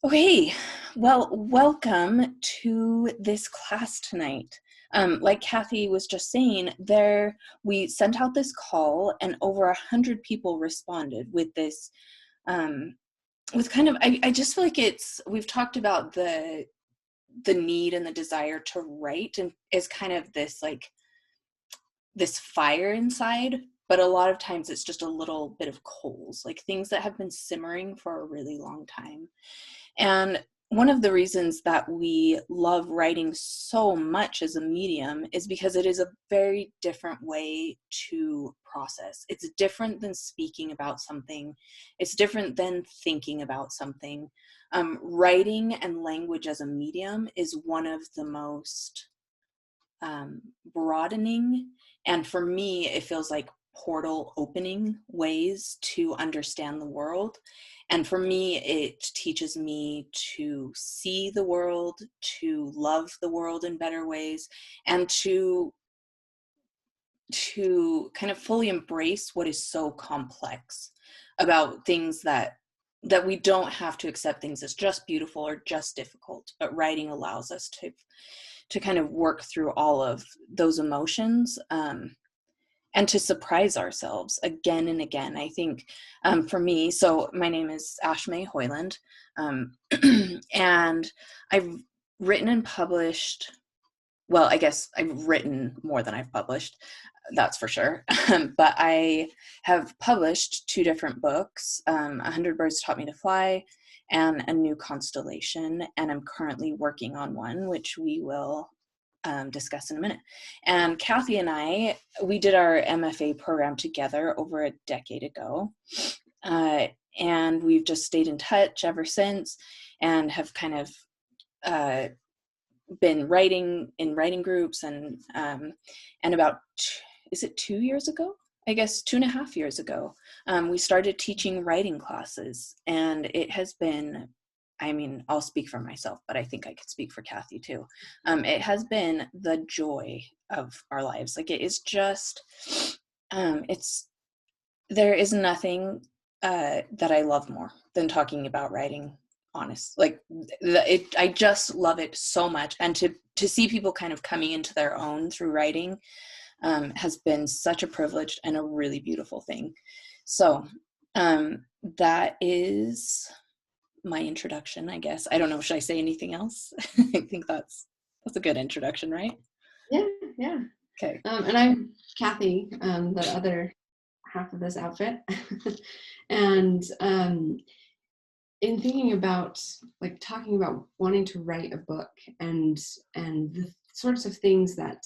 Okay, well, welcome to this class tonight. Like Kathy was just saying, we sent out this call, and over 100 people responded with this. With kind of, I just feel like we've talked about the need and the desire to write, and is kind of this like this fire inside. But a lot of times it's just a little bit of coals, like things that have been simmering for a really long time. And one of the reasons that we love writing so much as a medium is because it is a very different way to process. It's different than speaking about something. It's different than thinking about something. Writing and language as a medium is one of the most broadening, and for me, it feels like portal opening ways to understand the world. And for me, it teaches me to see the world, to love the world in better ways, and to kind of fully embrace what is so complex about things that we don't have to accept things as just beautiful or just difficult, but writing allows us to kind of work through all of those emotions, and to surprise ourselves again and again. I think for me, so my name is Ashmay Hoyland, and I've written and published, well, I guess I've written more than I've published, that's for sure. But I have published 2 different books, 100 Birds Taught Me to Fly and A New Constellation, and I'm currently working on one, which we will discuss in a minute. And Kathy and I, we did our MFA program together over a decade ago, and we've just stayed in touch ever since, and have kind of been writing in writing groups, and about, is it 2 years ago? I guess 2.5 years ago, we started teaching writing classes, and it has been, I mean, I'll speak for myself, but I think I could speak for Kathy too. It has been the joy of our lives. Like, it is just, there is nothing that I love more than talking about writing, honest. Like, I just love it so much. And to see people kind of coming into their own through writing has been such a privilege and a really beautiful thing. So that is my introduction, I guess. I don't know, should I say anything else? I think that's a good introduction, right? Yeah. Okay. And I'm Kathy, the other half of this outfit. And in thinking about, like, talking about wanting to write a book and the sorts of things that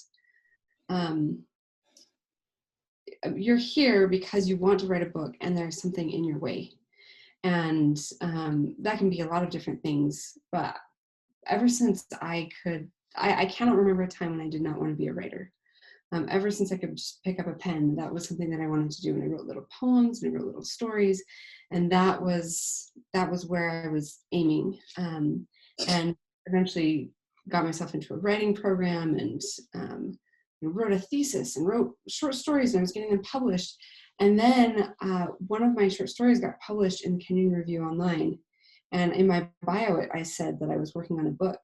you're here because you want to write a book and there's something in your way. And that can be a lot of different things. But ever since I cannot remember a time when I did not want to be a writer. Ever since I could just pick up a pen, that was something that I wanted to do. And I wrote little poems and I wrote little stories. And that was where I was aiming. And eventually got myself into a writing program, and wrote a thesis and wrote short stories, and I was getting them published. And then one of my short stories got published in the Kenyon Review Online. And in my bio, I said that I was working on a book.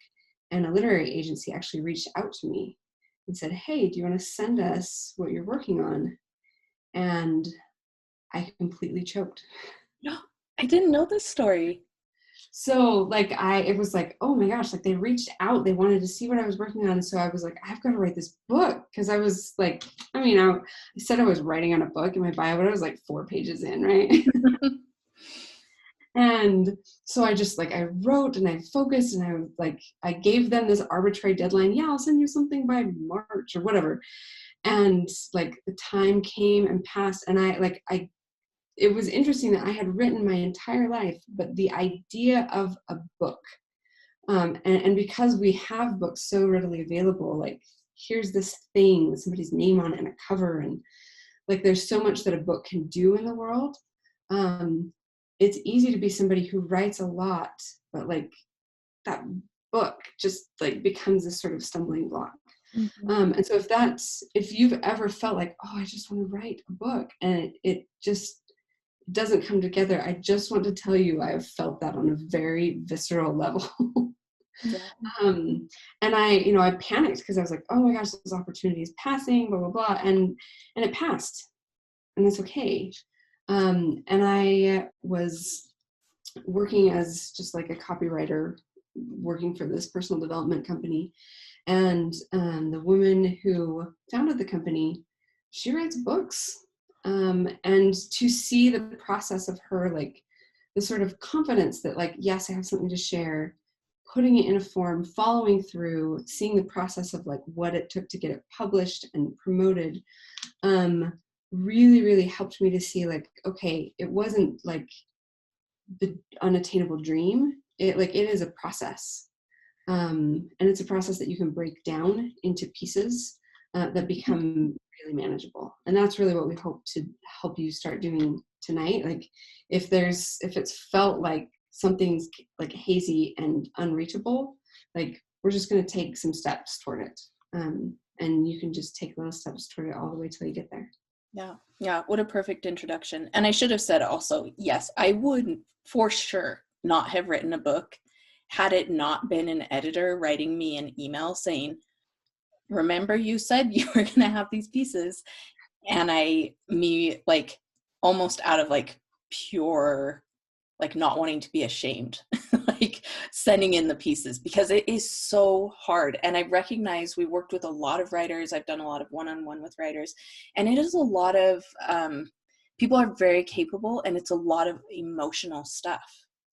And a literary agency actually reached out to me and said, "Hey, do you want to send us what you're working on?" And I completely choked. No, I didn't know this story. So like it was like, oh my gosh, like they reached out, they wanted to see what I was working on. So I was like, I've got to write this book, because I was like, I said I was writing on a book in my bio, but I was like 4 pages in, right? And so I just I wrote and I focused, and I gave them this arbitrary deadline. Yeah, I'll send you something by March or whatever. And the time came and passed, and it was interesting that I had written my entire life, but the idea of a book, and because we have books so readily available, here's this thing with somebody's name on it and a cover, and there's so much that a book can do in the world. It's easy to be somebody who writes a lot, but that book just becomes this sort of stumbling block. Mm-hmm. And so if you've ever felt like, oh, I just want to write a book, and it just doesn't come together, I just want to tell you I have felt that on a very visceral level. Yeah. And I panicked because I was like, oh my gosh, this opportunity is passing, blah, blah, blah. And it passed, and that's okay. And I was working as just like a copywriter, working for this personal development company. And the woman who founded the company, she writes books. And to see the process of her, like the sort of confidence that like, yes, I have something to share, putting it in a form, following through, seeing the process of like what it took to get it published and promoted, really, really helped me to see like, okay, it wasn't like the unattainable dream. It is a process. And it's a process that you can break down into pieces that become really manageable. And that's really what we hope to help you start doing tonight. Like if it's felt like something's like hazy and unreachable, like we're just going to take some steps toward it. And you can just take those steps toward it all the way till you get there. Yeah. Yeah. What a perfect introduction. And I should have said also, yes, I would for sure not have written a book had it not been an editor writing me an email saying, remember you said you were going to have these pieces. And me like almost out of like pure, like not wanting to be ashamed, like sending in the pieces because it is so hard. And I recognize we worked with a lot of writers. I've done a lot of one-on-one with writers, and it is a lot of, people are very capable, and it's a lot of emotional stuff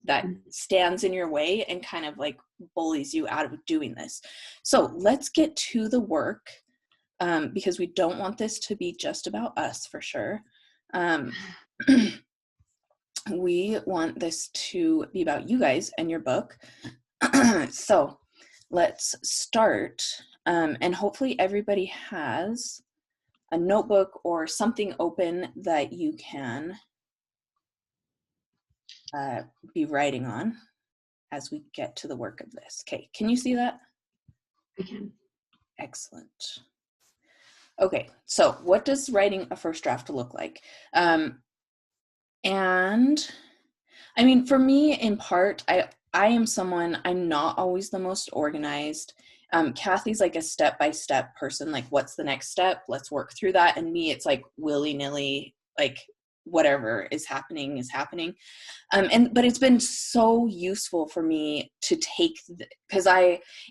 that stands in your way and kind of like bullies you out of doing this. So let's get to the work, because we don't want this to be just about us for sure. We want this to be about you guys and your book. So let's start. And hopefully everybody has a notebook or something open that you can be writing on as we get to the work of this. Okay, can you see that? I can. Excellent. Okay, so what does writing a first draft look like? And I mean, for me, in part, I am someone, I'm not always the most organized. Kathy's like a step-by-step person, like what's the next step? Let's work through that. And me, it's like willy-nilly, like whatever is happening is happening. But it's been so useful for me to take, because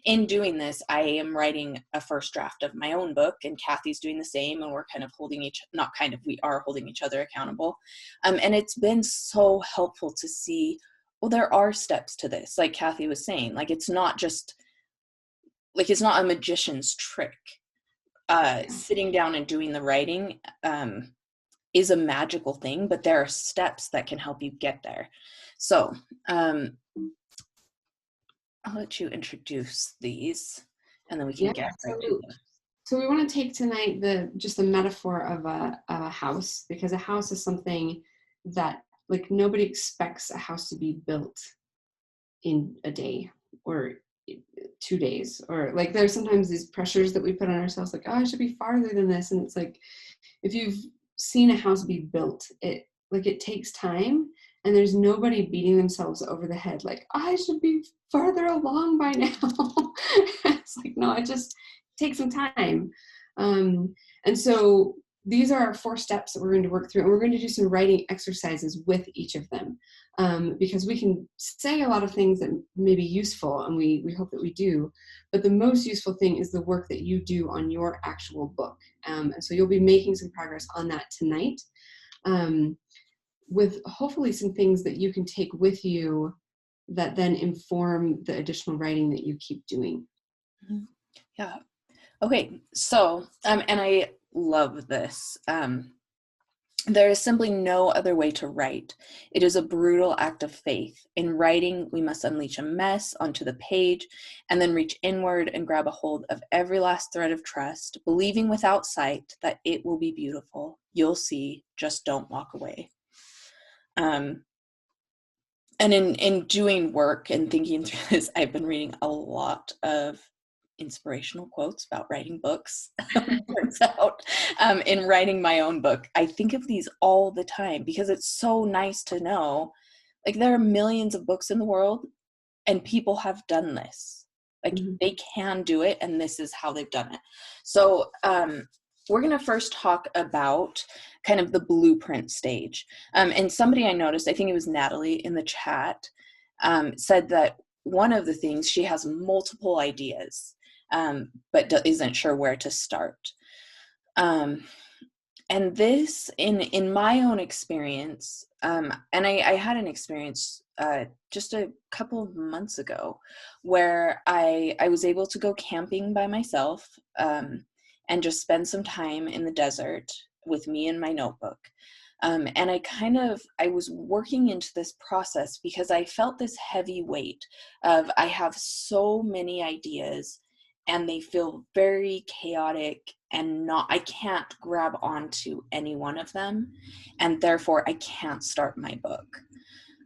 in doing this, I am writing a first draft of my own book, and Kathy's doing the same, and we're kind of we are holding each other accountable. And it's been so helpful to see, well, there are steps to this. Like Kathy was saying, like, it's not a magician's trick. Sitting down and doing the writing, is a magical thing, but there are steps that can help you get there. So I'll let you introduce these, and then we can get right to them. So we want to take tonight the metaphor of a house, because a house is something that like nobody expects a house to be built in a day or 2 days, or like there's sometimes these pressures that we put on ourselves, like, oh, I should be farther than this. And it's like, if you've seen a house be built, it takes time, and there's nobody beating themselves over the head like, I should be farther along by now. It's like, no, it just takes some time. And so these are our 4 steps that we're going to work through, and we're going to do some writing exercises with each of them, because we can say a lot of things that may be useful, and we hope that we do, but the most useful thing is the work that you do on your actual book. And so you'll be making some progress on that tonight, with hopefully some things that you can take with you that then inform the additional writing that you keep doing. Yeah. Okay. So, and I love this. There is simply no other way to write. It is a brutal act of faith. In writing, we must unleash a mess onto the page and then reach inward and grab a hold of every last thread of trust, believing without sight that it will be beautiful. You'll see, just don't walk away. And in doing work and thinking through this, I've been reading a lot of inspirational quotes about writing books. Turns out, in writing my own book, I think of these all the time because it's so nice to know, like, there are millions of books in the world and people have done this. Like, Mm-hmm. they can do it, and this is how they've done it. So we're going to first talk about kind of the blueprint stage. And somebody I noticed, I think it was Natalie in the chat, said that one of the things, she has multiple ideas, but isn't sure where to start. And this, in my own experience, and I had an experience just a couple of months ago where I was able to go camping by myself, and just spend some time in the desert with me and my notebook. And I was working into this process because I felt this heavy weight of, I have so many ideas and they feel very chaotic, and I can't grab onto any one of them, and therefore I can't start my book.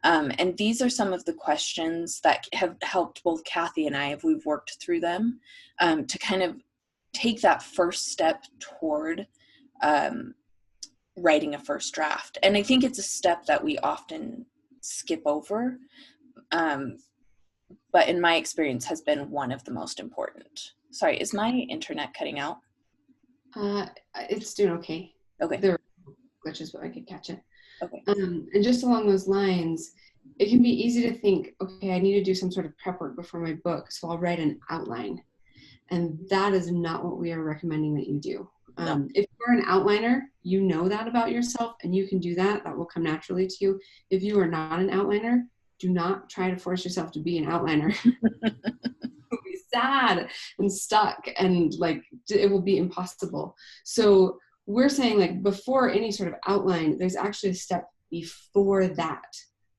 And these are some of the questions that have helped both Kathy and I, if we've worked through them, to kind of take that first step toward writing a first draft. And I think it's a step that we often skip over, but in my experience has been one of the most important. Sorry, is my internet cutting out? It's doing okay. Okay. There are glitches, but I could catch it. Okay. And just along those lines, it can be easy to think, okay, I need to do some sort of prep work before my book, so I'll write an outline. And that is not what we are recommending that you do. No. If you're an outliner, you know that about yourself and you can do that. That will come naturally to you. If you are not an outliner, do not try to force yourself to be an outliner. You'll be sad and stuck, and like it will be impossible. So we're saying, like, before any sort of outline, there's actually a step before that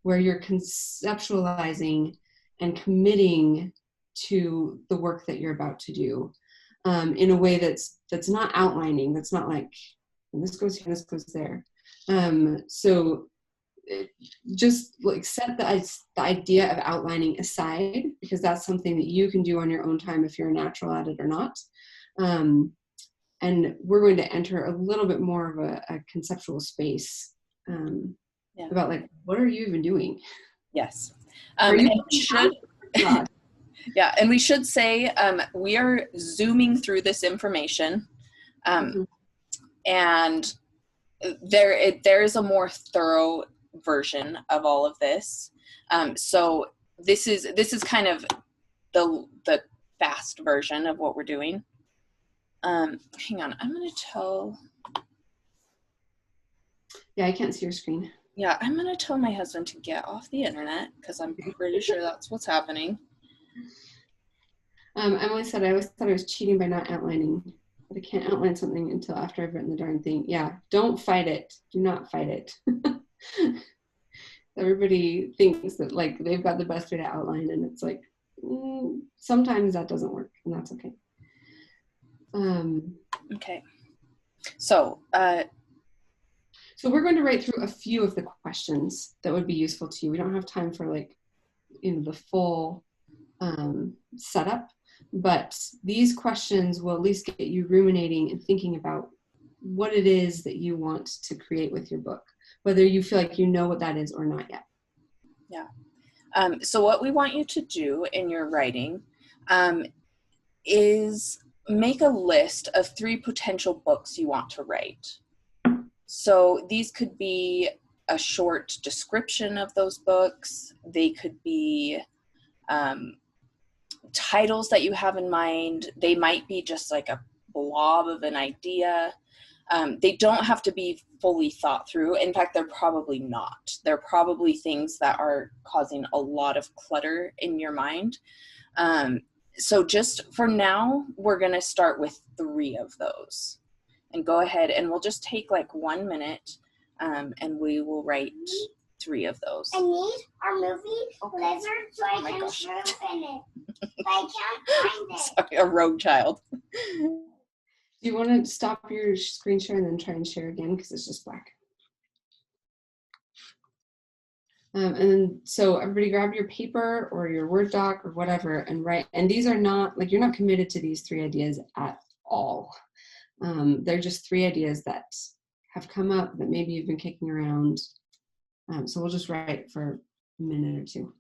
where you're conceptualizing and committing to the work that you're about to do, in a way that's not outlining, that's not like, and this goes here, this goes there. So just like set the idea of outlining aside, because that's something that you can do on your own time if you're a natural at it or not. And we're going to enter a little bit more of a conceptual space, about like, what are you even doing? Yes. Are you yeah, and we should say, we are zooming through this information, and there is a more thorough version of all of this. So this is kind of the fast version of what we're doing. Hang on, I'm going to tell. Yeah, I can't see your screen. Yeah, I'm going to tell my husband to get off the internet because I'm pretty sure that's what's happening. Emily said, I always thought I was cheating by not outlining, but I can't outline something until after I've written the darn thing. Yeah, don't fight it. Do not fight it. Everybody thinks that like they've got the best way to outline, and it's like, sometimes that doesn't work, and that's okay. Okay. So we're going to write through a few of the questions that would be useful to you. We don't have time for like, the full setup, but these questions will at least get you ruminating and thinking about what it is that you want to create with your book, whether you feel like you know what that is or not yet. Yeah. So what we want you to do in your writing is make a list of 3 potential books you want to write. So these could be a short description of those books. They could be titles that you have in mind. They might be just like a blob of an idea. They don't have to be fully thought through. In fact, they're probably not. They're probably things that are causing a lot of clutter in your mind. So just for now, we're going to start with 3 of those. And go ahead, and we'll just take like 1 minute, and we will write 3 of those. I need our movie Lizard so I can shrimp in it. But I can't find it. Sorry, a rogue child. Do you want to stop your screen share and then try and share again, because it's just black? And so everybody grab your paper or your Word doc or whatever and write. And these are not, like, you're not committed to these 3 ideas at all. They're just 3 ideas that have come up that maybe you've been kicking around. So we'll just write for a minute or two.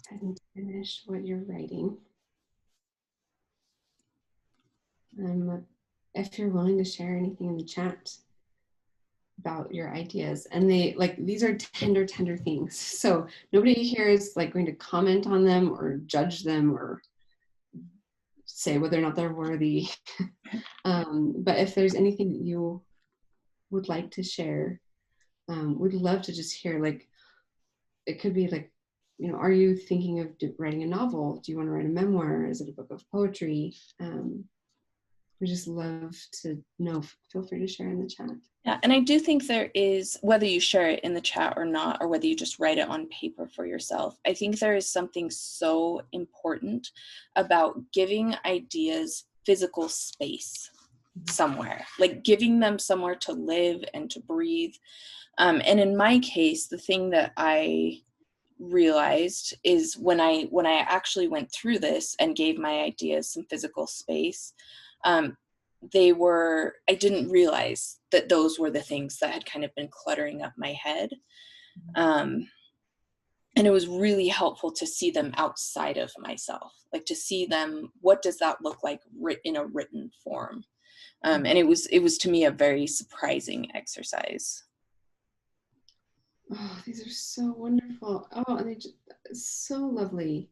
Go ahead and finish what you're writing. If you're willing to share anything in the chat about your ideas, and these are tender things, so nobody here is like going to comment on them or judge them or say whether or not they're worthy. But if there's anything that you would like to share, we'd love to just hear. Like, it could be like, are you thinking of writing a novel? Do you want to write a memoir? Is it a book of poetry? We just love to know. Feel free to share in the chat. Yeah, and I do think there is, whether you share it in the chat or not, or whether you just write it on paper for yourself, I think there is something so important about giving ideas physical space somewhere, like giving them somewhere to live and to breathe. And in my case, the thing that I realized is when I actually went through this and gave my ideas some physical space, I didn't realize that those were the things that had kind of been cluttering up my head. And it was really helpful to see them outside of myself, like to see them, what does that look like in a written form? And it was to me a very surprising exercise. Oh, these are so wonderful. Oh, and they just so lovely.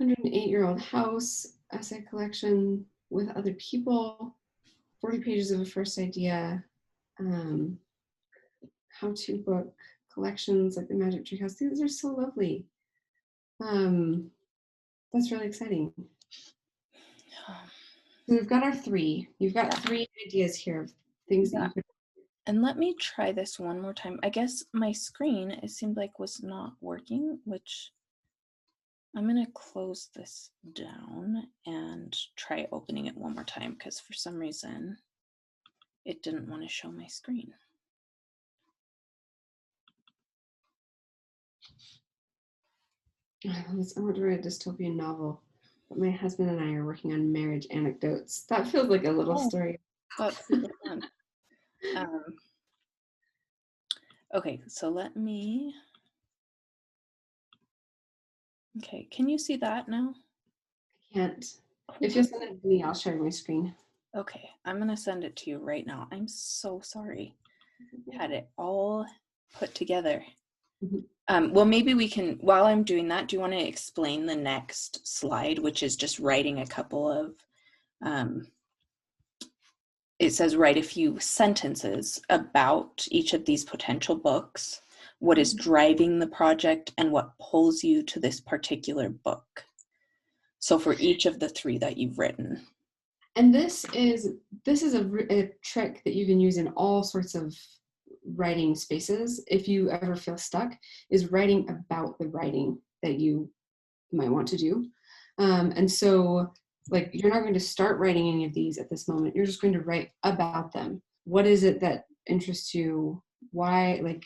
108-year-old house, essay collection with other people, 40 pages of a first idea, how-to book, collections like the Magic Tree House. These are so lovely. That's really exciting. So we've got our 3. You've got 3 ideas here of things that you could. And let me try this one more time. I guess my screen, it seemed like, was not working, which I'm going to close this down and try opening it one more time, because for some reason it didn't want to show my screen. I want to write a dystopian novel, but my husband and I are working on marriage anecdotes. That feels like a little story. That's super fun. Okay, so let me. Okay, can you see that now? I can't. If you'll send it to me, I'll share my screen. Okay, I'm gonna send it to you right now. I'm so sorry. I had it all put together. Well, maybe we can, while I'm doing that, do you want to explain the next slide, which is just writing a couple of, it says write a few sentences about each of these potential books, what is driving the project, and what pulls you to this particular book. So for each of the 3 that you've written. And this is a trick that you can use in all sorts of writing spaces, if you ever feel stuck, is writing about the writing that you might want to do. And so like, you're not going to start writing any of these at this moment. You're just going to write about them. What is it that interests you? Why, like,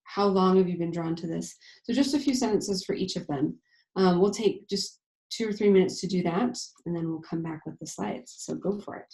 how long have you been drawn to this? So just a few sentences for each of them. We'll take just 2 or 3 minutes to do that, and then we'll come back with the slides. So go for it.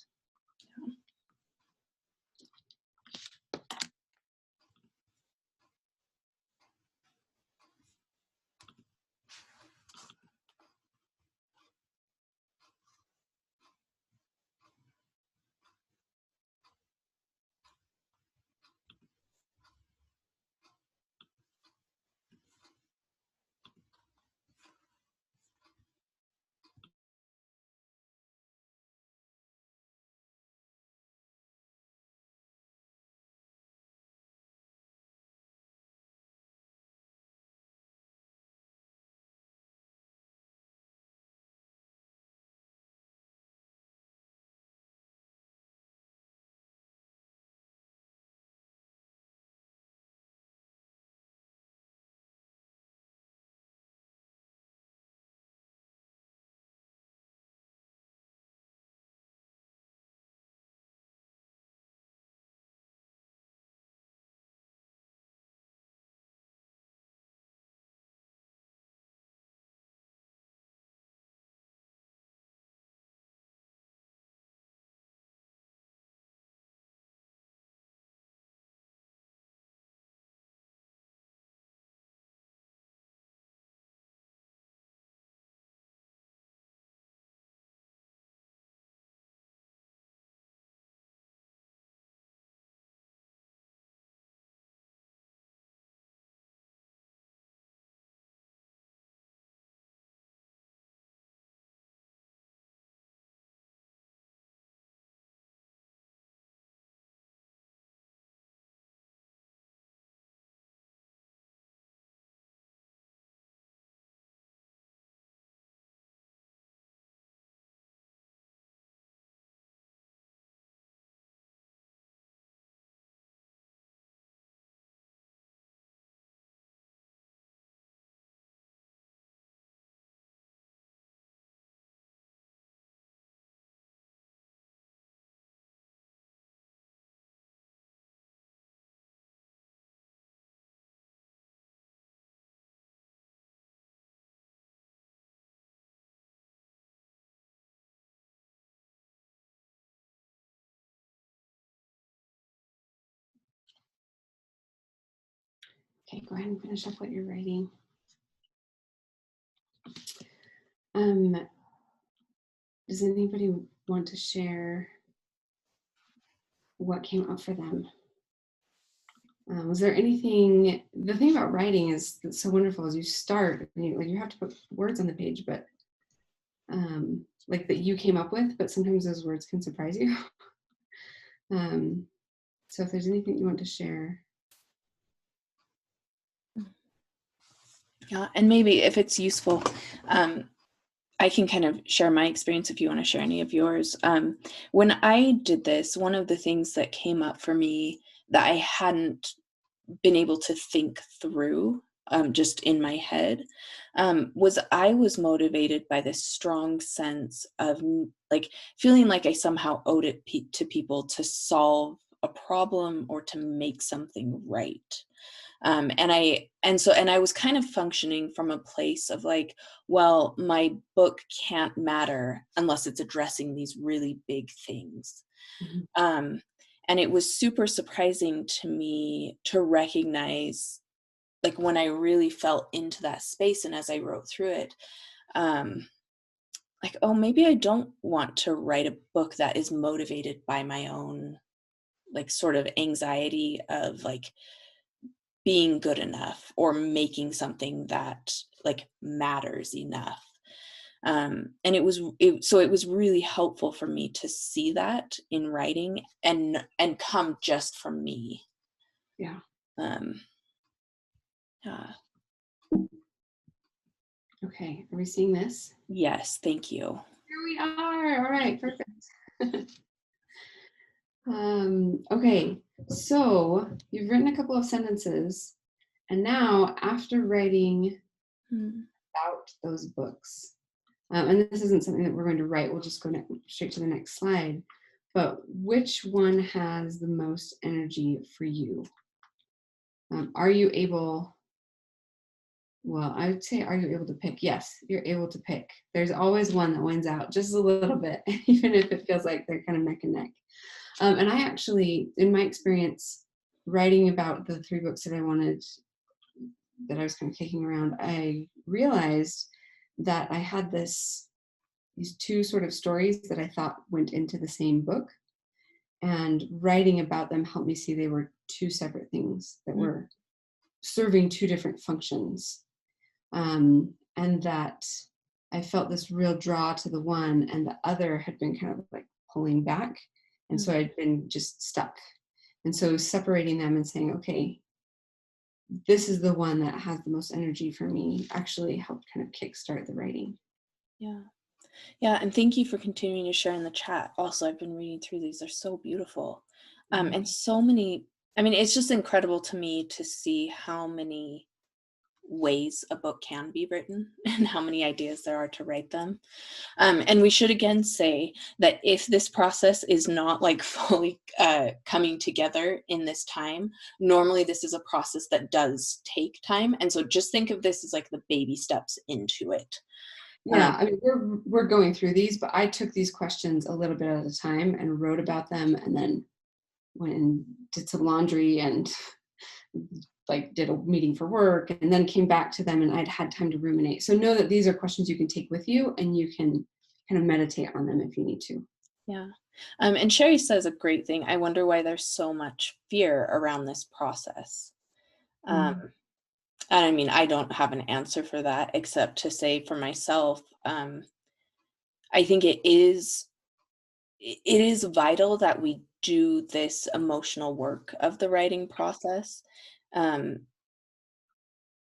Okay, go ahead and finish up what you're writing. Does anybody want to share what came up for them? Was there anything, the thing about writing is that's so wonderful is you start, and you have to put words on the page, but like that you came up with, but sometimes those words can surprise you. So if there's anything you want to share. Yeah, and maybe if it's useful, I can kind of share my experience if you want to share any of yours. When I did this, one of the things that came up for me that I hadn't been able to think through just in my head was I was motivated by this strong sense of like feeling like I somehow owed it to people to solve a problem or to make something right. And I was kind of functioning from a place of like, well, my book can't matter unless it's addressing these really big things. Mhm. And it was super surprising to me to recognize, like when I really fell into that space and as I wrote through it, like, oh, maybe I don't want to write a book that is motivated by my own like sort of anxiety of like being good enough or making something that like matters enough. And so it was really helpful for me to see that in writing and come just from me. Yeah. Yeah. Okay, are we seeing this? Yes, thank you. Here we are. All right, perfect. Okay, so you've written a couple of sentences, and now after writing about those books, and this isn't something that we're going to write, we'll just go straight to the next slide, but which one has the most energy for you? Are you able, well, I would say, are you able to pick? Yes, you're able to pick. There's always one that wins out just a little bit, even if it feels like they're kind of neck and neck. And I actually, in my experience, writing about the 3 books that I wanted, that I was kind of kicking around, I realized that I had these 2 sort of stories that I thought went into the same book. And writing about them helped me see they were 2 separate things that were serving 2 different functions. And that I felt this real draw to the one, and the other had been kind of like pulling back. And so I'd been just stuck. And so separating them and saying, okay, this is the one that has the most energy for me, actually helped kind of kickstart the writing. Yeah. Yeah, and thank you for continuing to share in the chat. Also, I've been reading through these. They're so beautiful. And so many, I mean, it's just incredible to me to see how many ways a book can be written and how many ideas there are to write them. And we should again say that if this process is not like fully coming together in this time, normally this is a process that does take time. And so just think of this as like the baby steps into it. Yeah, I mean, we're going through these, but I took these questions a little bit at a time and wrote about them, and then went and did some laundry and like did a meeting for work, and then came back to them, and I'd had time to ruminate. So know that these are questions you can take with you, and you can kind of meditate on them if you need to. Yeah. And Sherry says a great thing. I wonder why there's so much fear around this process. And I mean, I don't have an answer for that except to say for myself, I think it is vital that we do this emotional work of the writing process,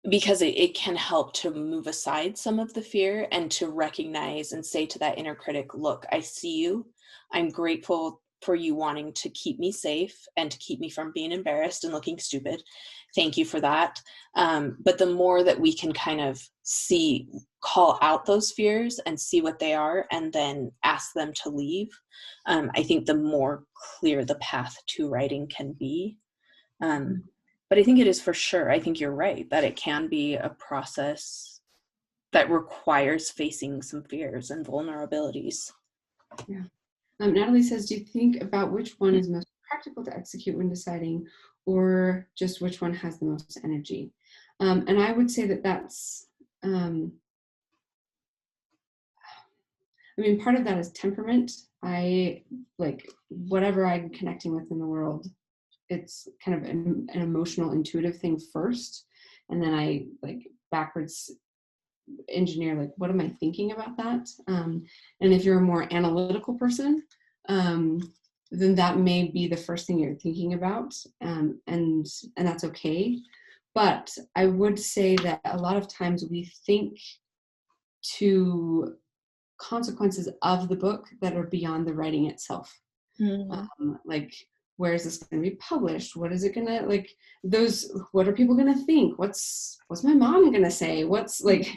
because it can help to move aside some of the fear and to recognize and say to that inner critic, look, I see you. I'm grateful for you wanting to keep me safe and to keep me from being embarrassed and looking stupid. Thank you for that. But the more that we can kind of call out those fears and see what they are and then ask them to leave, I think the more clear the path to writing can be. But I think it is for sure. I think you're right that it can be a process that requires facing some fears and vulnerabilities. Yeah. Natalie says, do you think about which one is most practical to execute when deciding, or just which one has the most energy? And I would say that that's, I mean, part of that is temperament. I like whatever I'm connecting with in the world, it's kind of an emotional, intuitive thing first. And then I like backwards engineer, like, what am I thinking about that? And if you're a more analytical person, then that may be the first thing you're thinking about. And that's okay. But I would say that a lot of times we think to consequences of the book that are beyond the writing itself. Like, where is this going to be published? What is it going to, like, what are people going to think? What's my mom going to say? What's like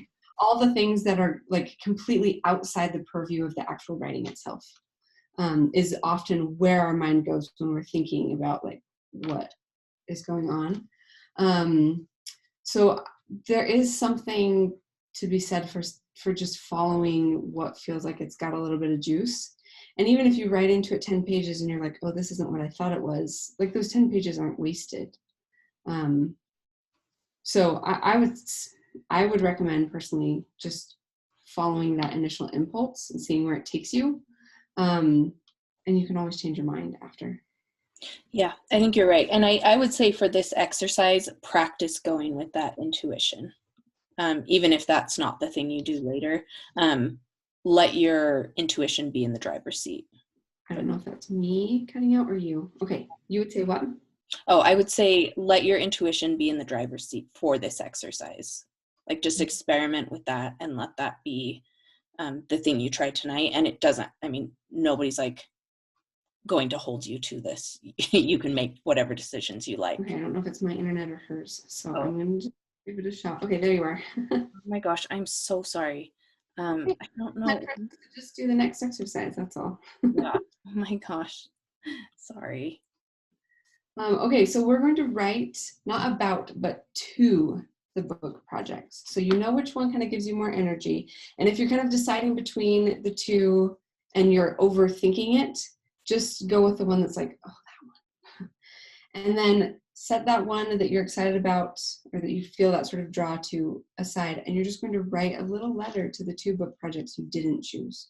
all the things that are like completely outside the purview of the actual writing itself, is often where our mind goes when we're thinking about like what is going on. So there is something to be said for just following what feels like it's got a little bit of juice. And even if you write into it 10 pages and you're like, oh, this isn't what I thought it was, like those 10 pages aren't wasted. So I would recommend personally just following that initial impulse and seeing where it takes you. And you can always change your mind after. Yeah, I think you're right. And I would say for this exercise, practice going with that intuition. Even if that's not the thing you do later, let your intuition be in the driver's seat. I don't know if that's me cutting out or you. Okay, you would say what? Oh, I would say let your intuition be in the driver's seat for this exercise. Like just experiment with that and let that be the thing you try tonight. And it doesn't, I mean, nobody's like going to hold you to this. You can make whatever decisions you like. Okay, I don't know if it's my internet or hers, so Oh. I'm going to give it a shot. Okay, there you are. Oh my gosh, I'm so sorry. I don't know. Just do the next exercise, that's all. Yeah. Oh my gosh. Sorry. Okay, so we're going to write not about, but to the book projects. So you know which one kind of gives you more energy. And if you're kind of deciding between the two and you're overthinking it, just go with the one that's like, oh, that one. And then set that one that you're excited about or that you feel that sort of draw to aside. And you're just going to write a little letter to the two book projects you didn't choose.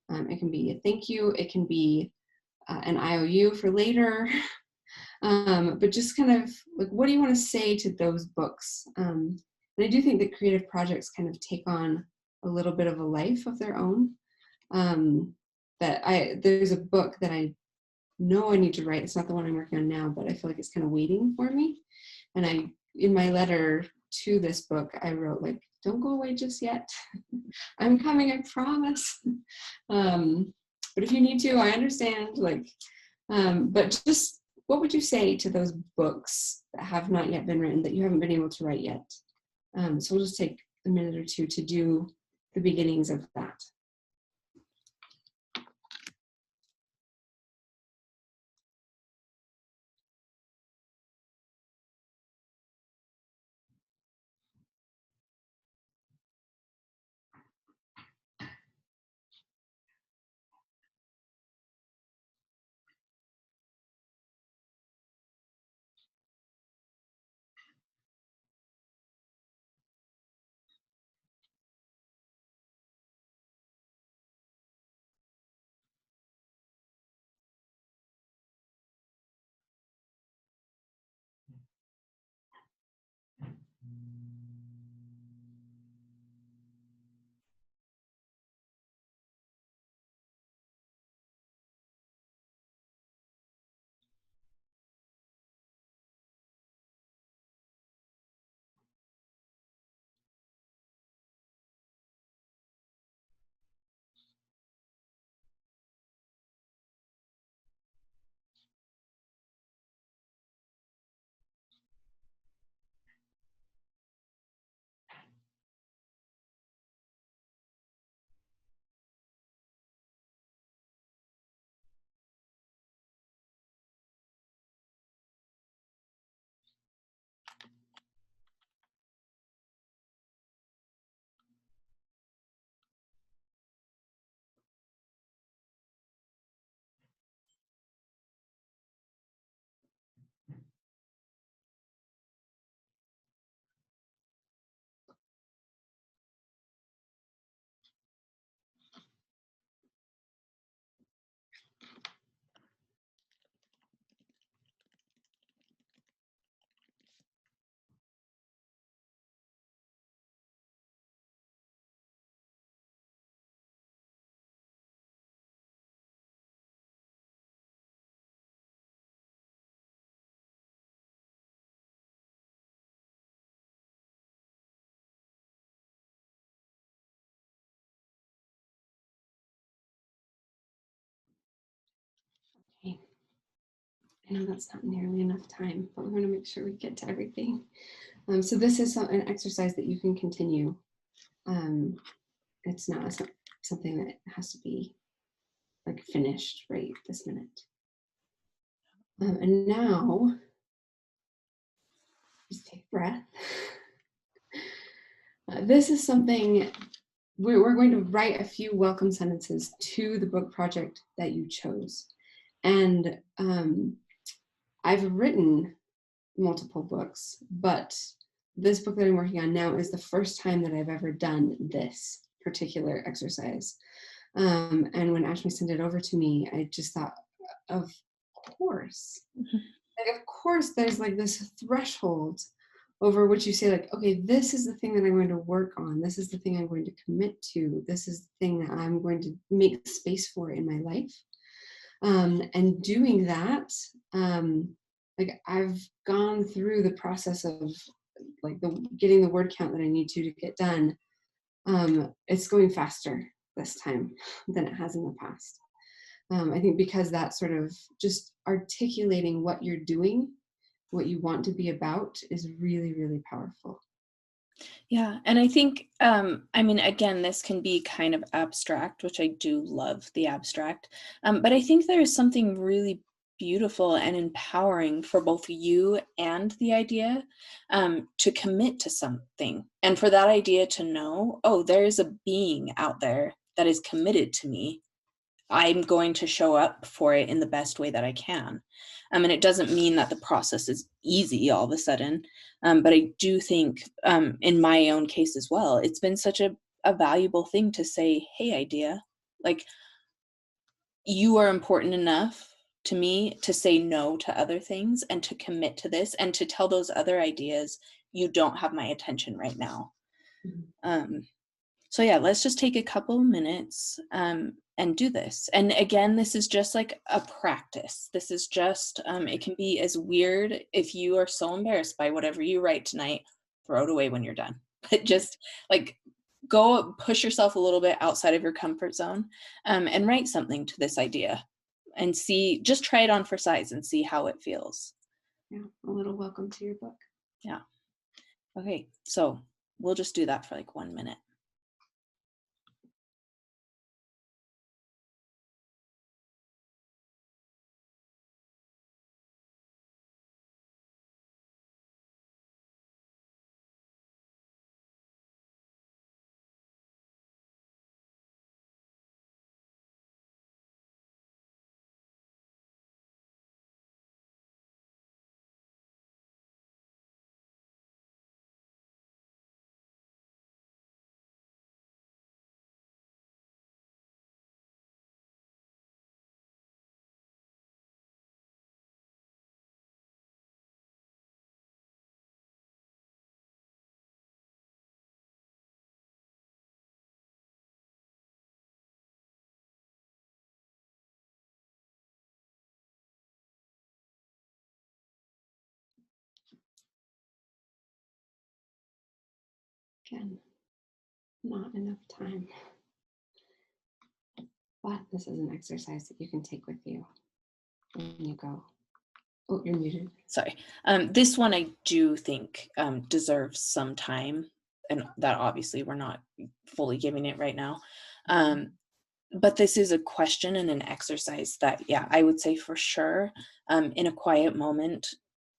It can be a thank you. It can be an IOU for later. But just kind of like, what do you want to say to those books? And I do think that creative projects kind of take on a little bit of a life of their own. There's a book that I know I need to write. It's not the one I'm working on now, but I feel like it's kind of waiting for me. And in my letter to this book, I wrote like, don't go away just yet. I'm coming, I promise. But if you need to, I understand. But just, what would you say to those books that have not yet been written, that you haven't been able to write yet? So we'll just take a minute or two to do the beginnings of that. Okay. I know that's not nearly enough time, but we're going to make sure we get to everything. So this is an exercise that you can continue. It's not something that has to be like finished right this minute. And now, just take a breath. This is something we're going to write a few welcome sentences to the book project that you chose. And I've written multiple books, but this book that I'm working on now is the first time that I've ever done this particular exercise. And when Ashley sent it over to me, I just thought, of course. Like, of course, there's like this threshold over which you say like, okay, this is the thing that I'm going to work on. This is the thing I'm going to commit to. This is the thing that I'm going to make space for in my life. And doing that, like I've gone through the process of like getting the word count that I need to get done. It's going faster this time than it has in the past. I think because that sort of just articulating what you're doing, what you want to be about, is really, really powerful. Yeah. And I think, I mean, again, this can be kind of abstract, which I do love the abstract. But I think there is something really beautiful and empowering for both you and the idea, to commit to something, and for that idea to know, oh, there is a being out there that is committed to me. I'm going to show up for it in the best way that I can. And it doesn't mean that the process is easy all of a sudden. But I do think, in my own case as well, it's been such a valuable thing to say, hey, idea, like, you are important enough to me to say no to other things and to commit to this and to tell those other ideas, you don't have my attention right now. Mhm. So yeah, let's just take a couple minutes, and do this. And again, this is just like a practice. This is just, it can be as weird. If you are so embarrassed by whatever you write tonight, throw it away when you're done. But just like go push yourself a little bit outside of your comfort zone, and write something to this idea and see, just try it on for size and see how it feels. Yeah, a little welcome to your book. Yeah. Okay, so we'll just do that for like 1 minute. Again, not enough time. But this is an exercise that you can take with you when you go. Oh, you're muted. Sorry. This one I do think, deserves some time, and that obviously we're not fully giving it right now. But this is a question and an exercise that, yeah, I would say for sure, in a quiet moment,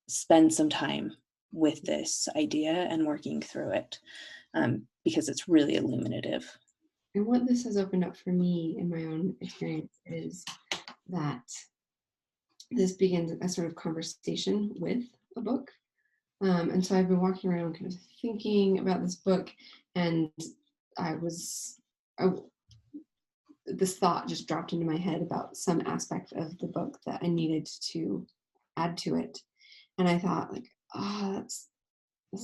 spend some time with this idea and working through it, because it's really illuminative. And what this has opened up for me in my own experience is that this begins a sort of conversation with a book. And so I've been walking around kind of thinking about this book, and this thought just dropped into my head about some aspect of the book that I needed to add to it. And I thought, like, oh, that's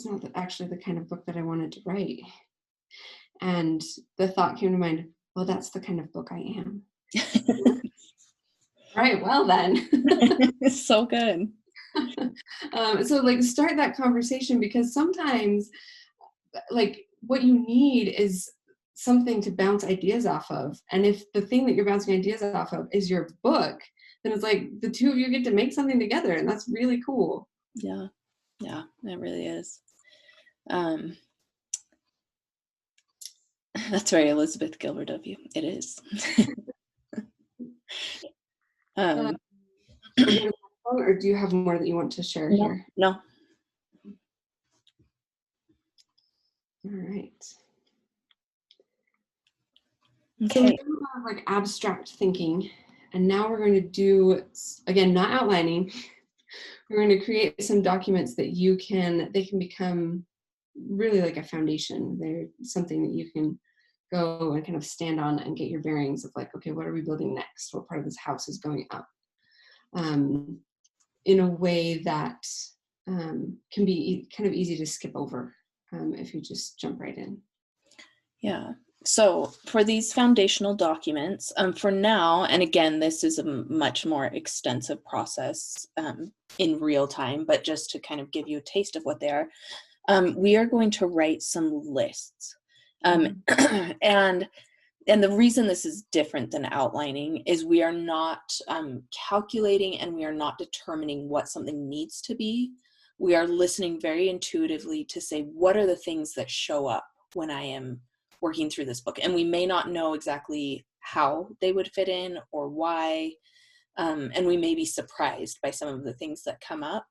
not actually the kind of book that I wanted to write. And the thought came to mind, well, that's the kind of book I am. Right, well then. It's so good. So like start that conversation, because sometimes like what you need is something to bounce ideas off of. And if the thing that you're bouncing ideas off of is your book, then it's like the two of you get to make something together, and that's really cool. Yeah, it really is. That's very Elizabeth Gilbert of you. It is. Or do you have more that you want to share here? No. All right. Okay. So we do a lot of like abstract thinking, and now we're going to do, again, not outlining. We're going to create some documents that they can become really like a foundation. They're something that you can go and kind of stand on and get your bearings of like, okay, what are we building next? What part of this house is going up? In a way that can be kind of easy to skip over if you just jump right in. Yeah. So for these foundational documents, for now, and again, this is a much more extensive process, in real time, but just to kind of give you a taste of what they are, we are going to write some lists. And and the reason this is different than outlining is we are not calculating, and we are not determining what something needs to be. We are listening very intuitively to say, what are the things that show up when I am working through this book? And we may not know exactly how they would fit in or why, and we may be surprised by some of the things that come up.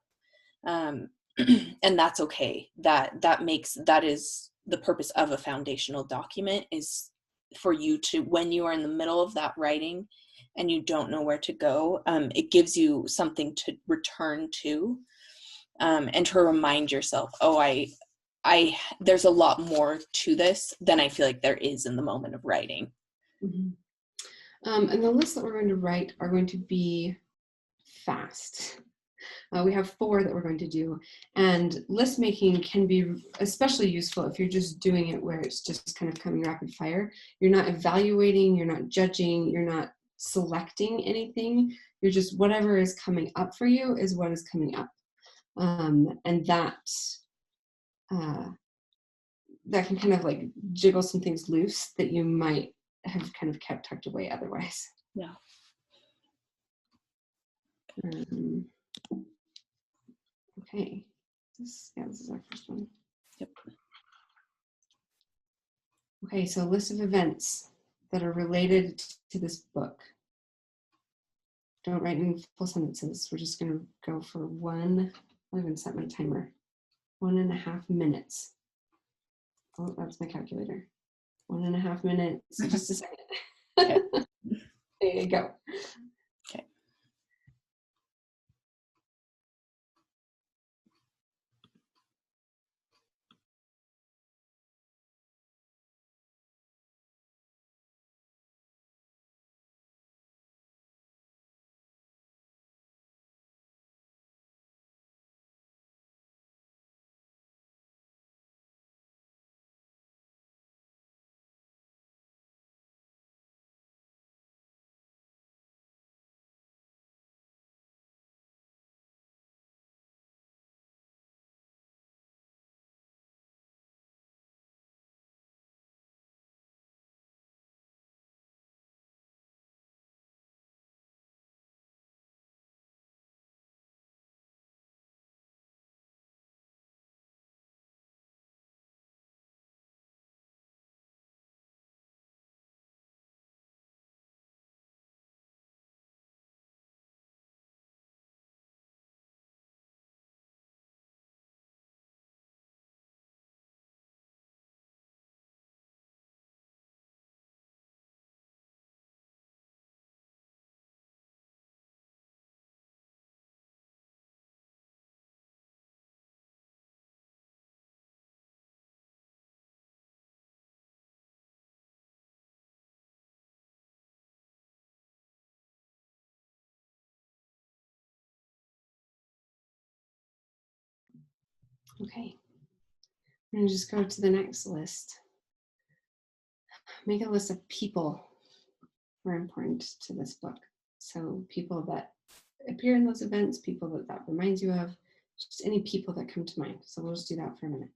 And that's okay. That is the purpose of a foundational document, is for you to, when you are in the middle of that writing and you don't know where to go, it gives you something to return to, and to remind yourself, there's a lot more to this than I feel like there is in the moment of writing. Mm-hmm. And the lists that we're going to write are going to be fast. We have 4 that we're going to do, and list making can be especially useful if you're just doing it where it's just kind of coming rapid fire. You're not evaluating, you're not judging, you're not selecting anything. You're just, whatever is coming up for you is what is coming up. And that can kind of like jiggle some things loose that you might have kind of kept tucked away otherwise. Yeah. Okay. This is our first one. Yep. Okay, so a list of events that are related to this book. Don't write in full sentences. We're just going to go for one. I'll even set my timer. 1.5 minutes. Oh, that's my calculator. 1.5 minutes. Just a second. Okay. There you go. Okay. Okay. I'm going to just go to the next list. Make a list of people who are important to this book. So people that appear in those events, people that reminds you of, just any people that come to mind. So we'll just do that for a minute.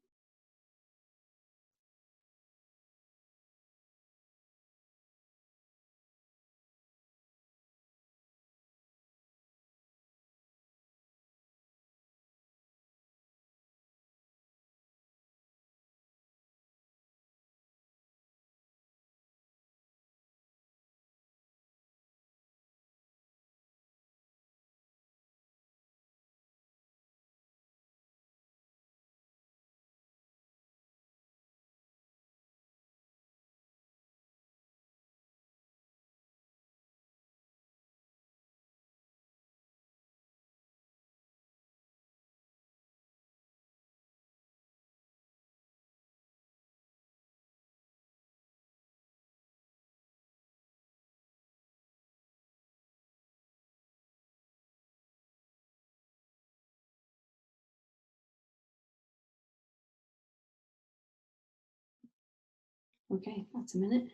Okay, that's a minute.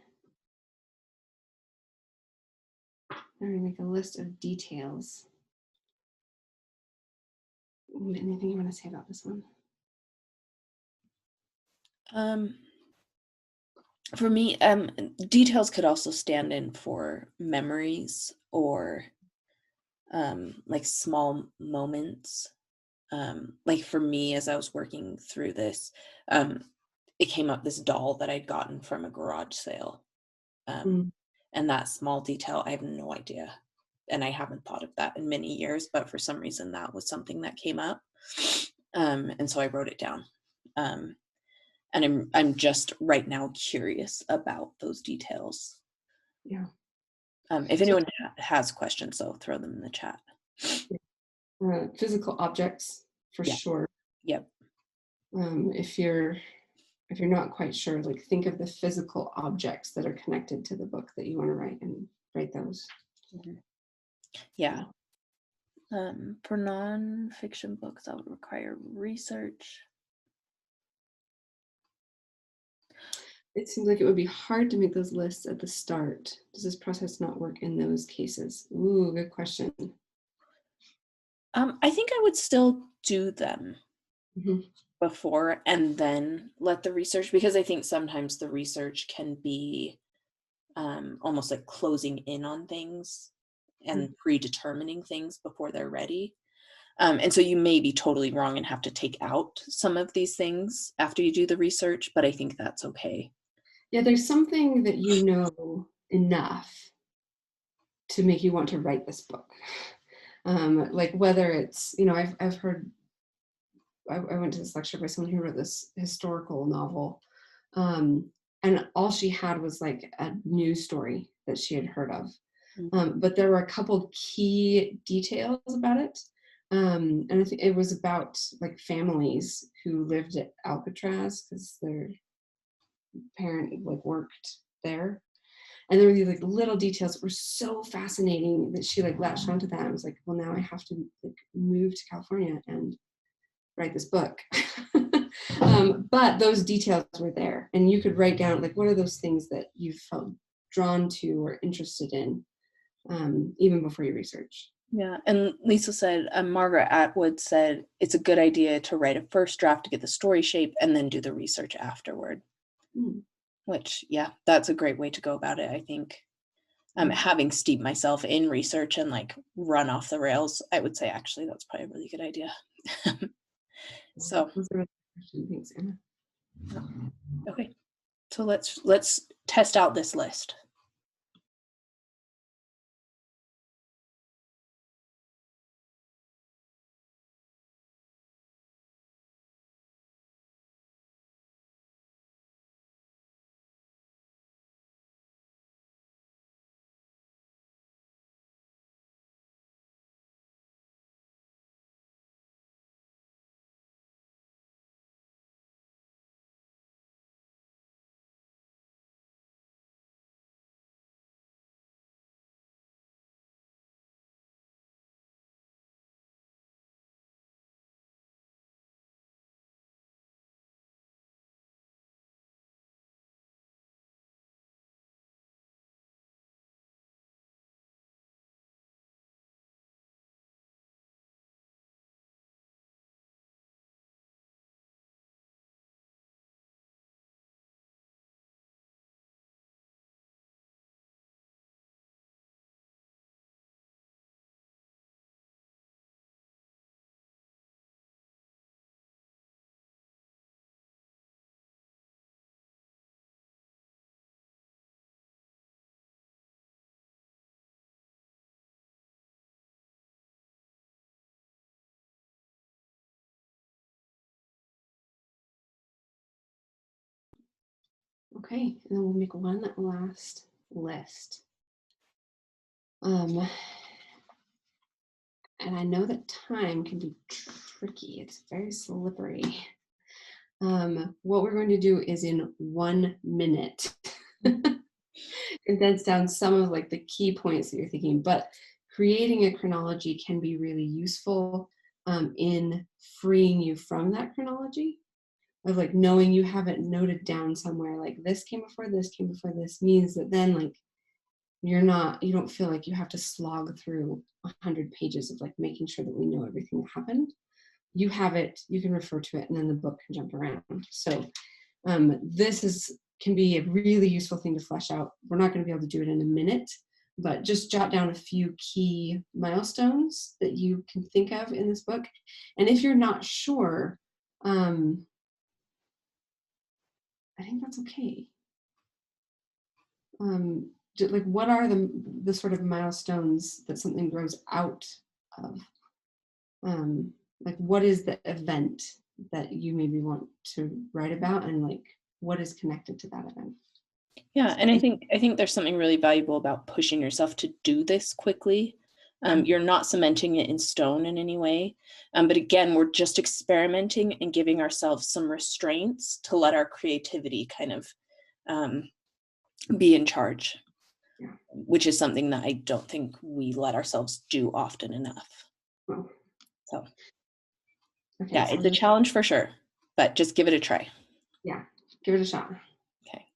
I'm going to make a list of details. Anything you want to say about this one? For me, details could also stand in for memories or like small moments. Like for me, as I was working through this, um, it came up this doll that I'd gotten from a garage sale. Um, Mm. and that small detail, I have no idea. And I haven't thought of that in many years, but for some reason that was something that came up. And so I wrote it down. Um, and I'm just right now curious about those details. Yeah. If So anyone has questions, though, throw them in the chat. physical objects for Yeah. sure. Yep. If you're not quite sure, like think of the physical objects that are connected to the book that you want to write and write those. Yeah. For nonfiction books, that would require research. It seems like it would be hard to make those lists at the start. Does this process not work in those cases? Ooh, good question. I think I would still do them Mhm. before and then let the research, because I think sometimes the research can be almost like closing in on things and predetermining things before they're ready. And so you may be totally wrong and have to take out some of these things after you do the research, but I think that's okay. Yeah, there's something that you know enough to make you want to write this book. Like whether it's, I've heard, I went to this lecture by someone who wrote this historical novel. And all she had was like a news story that she had heard of. But there were a couple key details about it. And I think it was about like families who lived at Alcatraz because their parent like worked there. And there were these like little details that were so fascinating that she like latched onto that. I was like, well, now I have to like move to California and write this book. But those details were there, and you could write down like what are those things that you felt drawn to or interested in, even before you research. Yeah, and Lisa said, Margaret Atwood said, it's a good idea to write a first draft to get the story shape and then do the research afterward. Which, yeah, that's a great way to go about it, I think. Having steeped myself in research and like run off the rails, I would say actually that's probably a really good idea. So, Thanks, Anna. okay, so let's test out this list. Okay, and then we'll make one last list. And I know that time can be tricky. It's very slippery. What we're going to do is in 1 minute, condense down some of like the key points that you're thinking, but creating a chronology can be really useful in freeing you from that chronology of like knowing you have it noted down somewhere, like this came before this means that then like you don't feel like you have to slog through 100 pages of like making sure that we know everything that happened. You have it, you can refer to it, and then the book can jump around. So this is can be a really useful thing to flesh out. We're not going to be able to do it in a minute, but just jot down a few key milestones that you can think of in this book. And if you're not sure, I think that's okay. Like, what are the sort of milestones that something grows out of? Like, what is the event that you maybe want to write about, and like, what is connected to that event? Yeah, and I think there's something really valuable about pushing yourself to do this quickly. You're not cementing it in stone in any way. But again, we're just experimenting and giving ourselves some restraints to let our creativity kind of be in charge, Yeah. which is something that I don't think we let ourselves do often enough. Well, so, okay, yeah, it's a challenge for sure, but just give it a try. Yeah, give it a shot. Okay.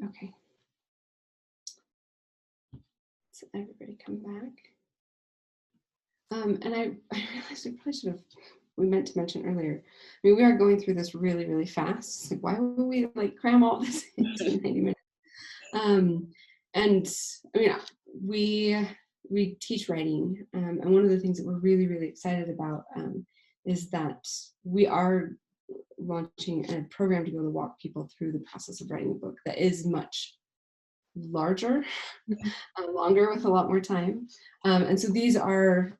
Okay. So everybody come back. And I realized we meant to mention earlier, I mean, we are going through this really, really fast. Like, why would we like cram all this into 90 minutes? And I mean, we teach writing, and one of the things that we're really, really excited about is that we are launching a program to be able to walk people through the process of writing a book that is much larger, longer, with a lot more time. And so these are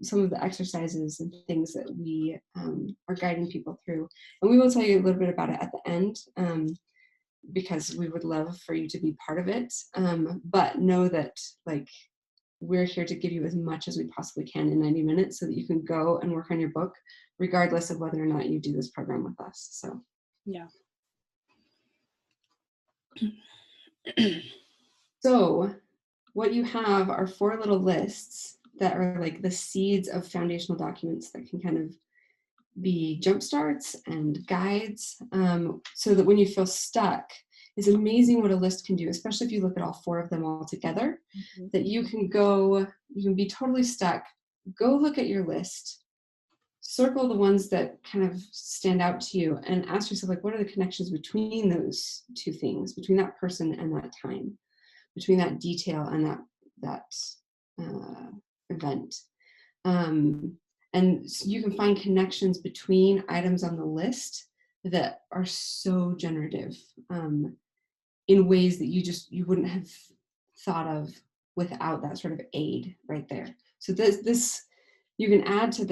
some of the exercises and things that we are guiding people through. And we will tell you a little bit about it at the end, because we would love for you to be part of it. But know that, like, we're here to give you as much as we possibly can in 90 minutes so that you can go and work on your book, regardless of whether or not you do this program with us. So, yeah. So what you have are 4 little lists that are like the seeds of foundational documents that can kind of be jump starts and guides, so that when you feel stuck, it's amazing what a list can do, especially if you look at all 4 of them all together, that you can be totally stuck, go look at your list, circle the ones that kind of stand out to you, and ask yourself, like, what are the connections between those 2 things, between that person and that time, between that detail and that event. And so you can find connections between items on the list that are so generative, in ways that you wouldn't have thought of without that sort of aid right there. So this you can add to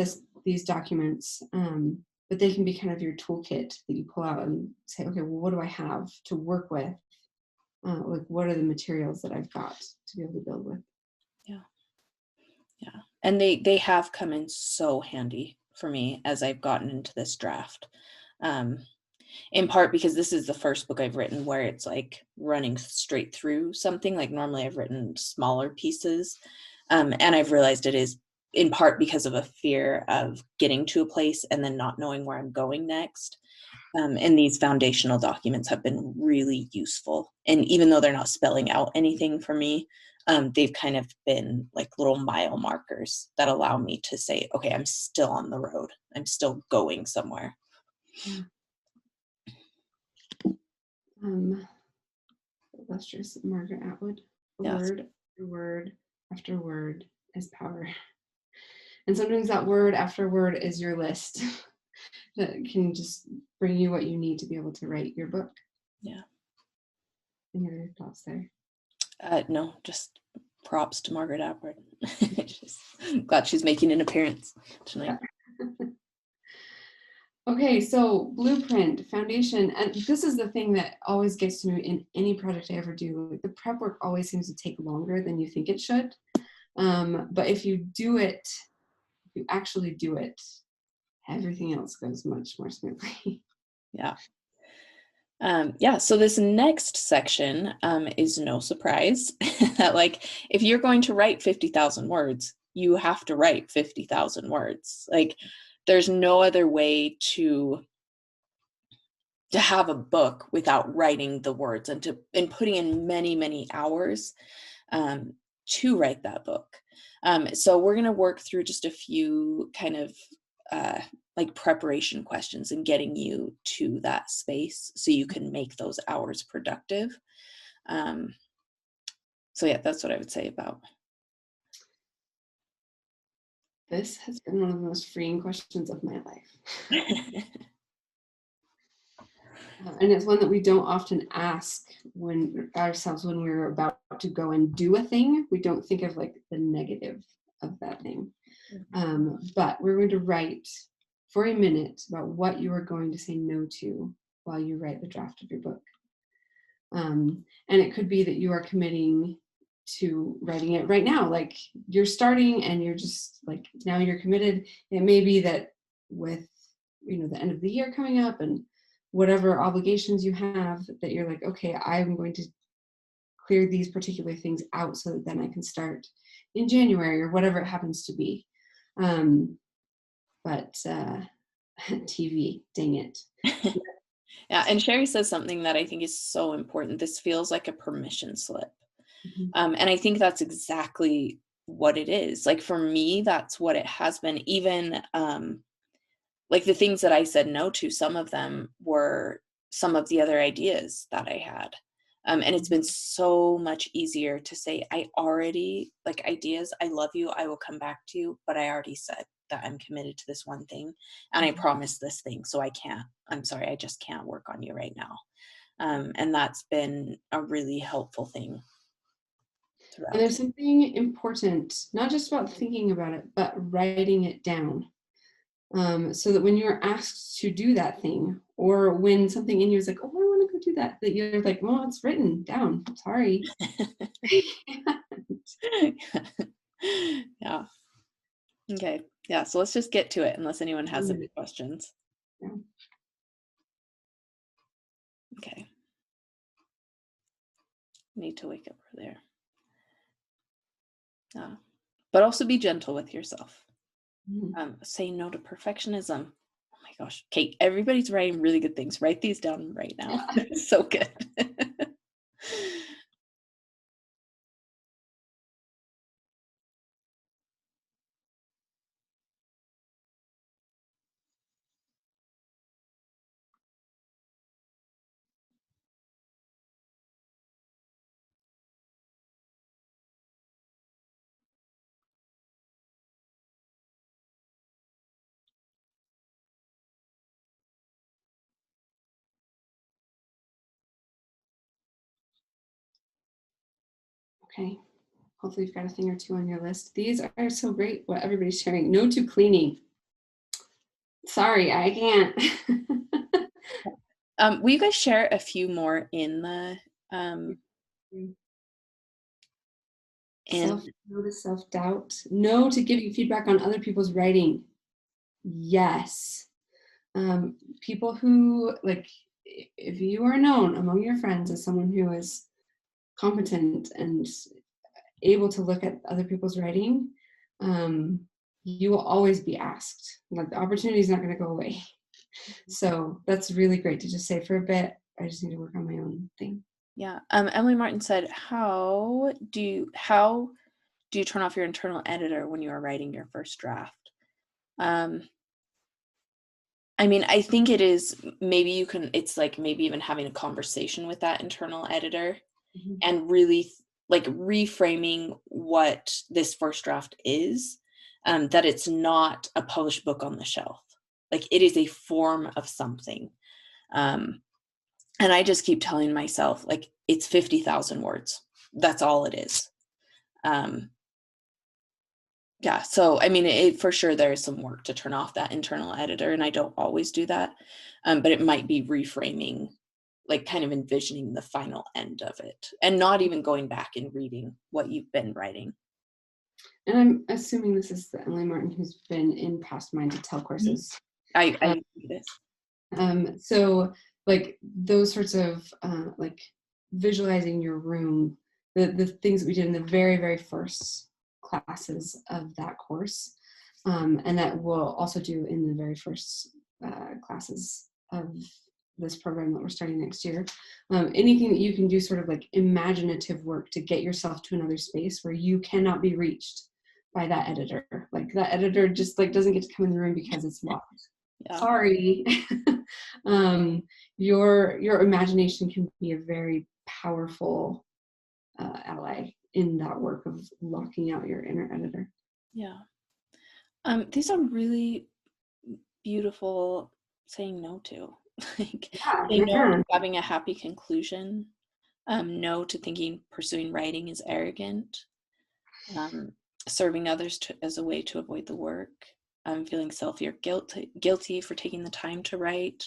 these documents, but they can be kind of your toolkit that you pull out and say, okay, well, what do I have to work with? Like, what are the materials that I've got to be able to build with? Yeah. And they have come in so handy for me as I've gotten into this draft. In part because this is the first book I've written where it's like running straight through something. Like, normally I've written smaller pieces. And I've realized it is in part because of a fear of getting to a place and then not knowing where I'm going next. And these foundational documents have been really useful. And even though they're not spelling out anything for me, they've kind of been like little mile markers that allow me to say, okay, I'm still on the road. I'm still going somewhere. Yeah. Illustrious Margaret Atwood. A Yes. word after word after word is power. And sometimes that word after word is your list that can just bring you what you need to be able to write your book. Yeah. Any other thoughts there? No, just props to Margaret Atwood. Glad she's making an appearance tonight. Okay, so blueprint, foundation, and this is the thing that always gets to me in any project I ever do. Like, the prep work always seems to take longer than you think it should. But if you do it, if you actually do it, everything else goes much more smoothly. Yeah. Yeah, so this next section is no surprise that, like, if you're going to write 50,000 words, you have to write 50,000 words. Like, there's no other way to have a book without writing the words and putting in many, many hours to write that book. So we're going to work through just a few kind of like preparation questions and getting you to that space so you can make those hours productive. So yeah, that's what I would say about. This has been one of the most freeing questions of my life. And it's one that we don't often ask ourselves when we're about to go and do a thing. We don't think of like the negative of that thing. But we're going to write for a minute about what you are going to say no to while you write the draft of your book. And it could be that you are committing to writing it right now. Like, you're starting and you're just like, now you're committed. It may be that with, the end of the year coming up and whatever obligations you have, that you're like, okay, I'm going to clear these particular things out so that then I can start in January or whatever it happens to be. But TV, dang it. Yeah, and Sherry says something that I think is so important. This feels like a permission slip. And I think that's exactly what it is. Like, for me, that's what it has been. Even like the things that I said no to, some of them were some of the other ideas that I had. And it's been so much easier to say, I already, like, ideas, I love you, I will come back to you, but I already said that I'm committed to this one thing and I promised this thing, so I'm sorry, I just can't work on you right now. And that's been a really helpful thing. And there's something important, not just about thinking about it, but writing it down. So that when you're asked to do that thing, or when something in you is like, oh, I want to go do that, that you're like, well, it's written down. Sorry. Yeah. Okay. Yeah. So let's just get to it, unless anyone has any questions. Yeah. Okay. Need to wake up over there. But also be gentle with yourself. Say no to perfectionism. Oh my gosh. Kate, everybody's writing really good things. Write these down right now. So good. Okay. Hopefully you've got a thing or two on your list. These are so great, what everybody's sharing. No to cleaning. Sorry, I can't. Will you guys share a few more in the No to self-doubt. No to giving feedback on other people's writing. Yes. People who, like, if you are known among your friends as someone who is competent and able to look at other people's writing, you will always be asked. Like, the opportunity is not going to go away. So that's really great to just say, for a bit, I just need to work on my own thing. Yeah. Emily Martin said, how do you turn off your internal editor when you are writing your first draft? I mean, I think it is, maybe it's like maybe even having a conversation with that internal editor and really like reframing what this first draft is, that it's not a published book on the shelf. Like it is a form of something. And I just keep telling myself, like, it's 50,000 words. That's all it is. Yeah, so I mean, for sure there is some work to turn off that internal editor, and I don't always do that, but it might be reframing, like kind of envisioning the final end of it, and not even going back and reading what you've been writing. And I'm assuming this is the Emily Martin who's been in past Mind to Tell courses. I do this. So like those sorts of like visualizing your room, the things that we did in the very, very first classes of that course, and that we'll also do in the very first classes of this program that we're starting next year. Anything that you can do sort of like imaginative work to get yourself to another space where you cannot be reached by that editor. Like that editor just like doesn't get to come in the room because it's locked. Yeah. Sorry. Your imagination can be a very powerful ally in that work of locking out your inner editor. Yeah. These are really beautiful saying no to. Like they know to having a happy conclusion. No to thinking pursuing writing is arrogant. Serving others as a way to avoid the work. Feeling self or guilty for taking the time to write.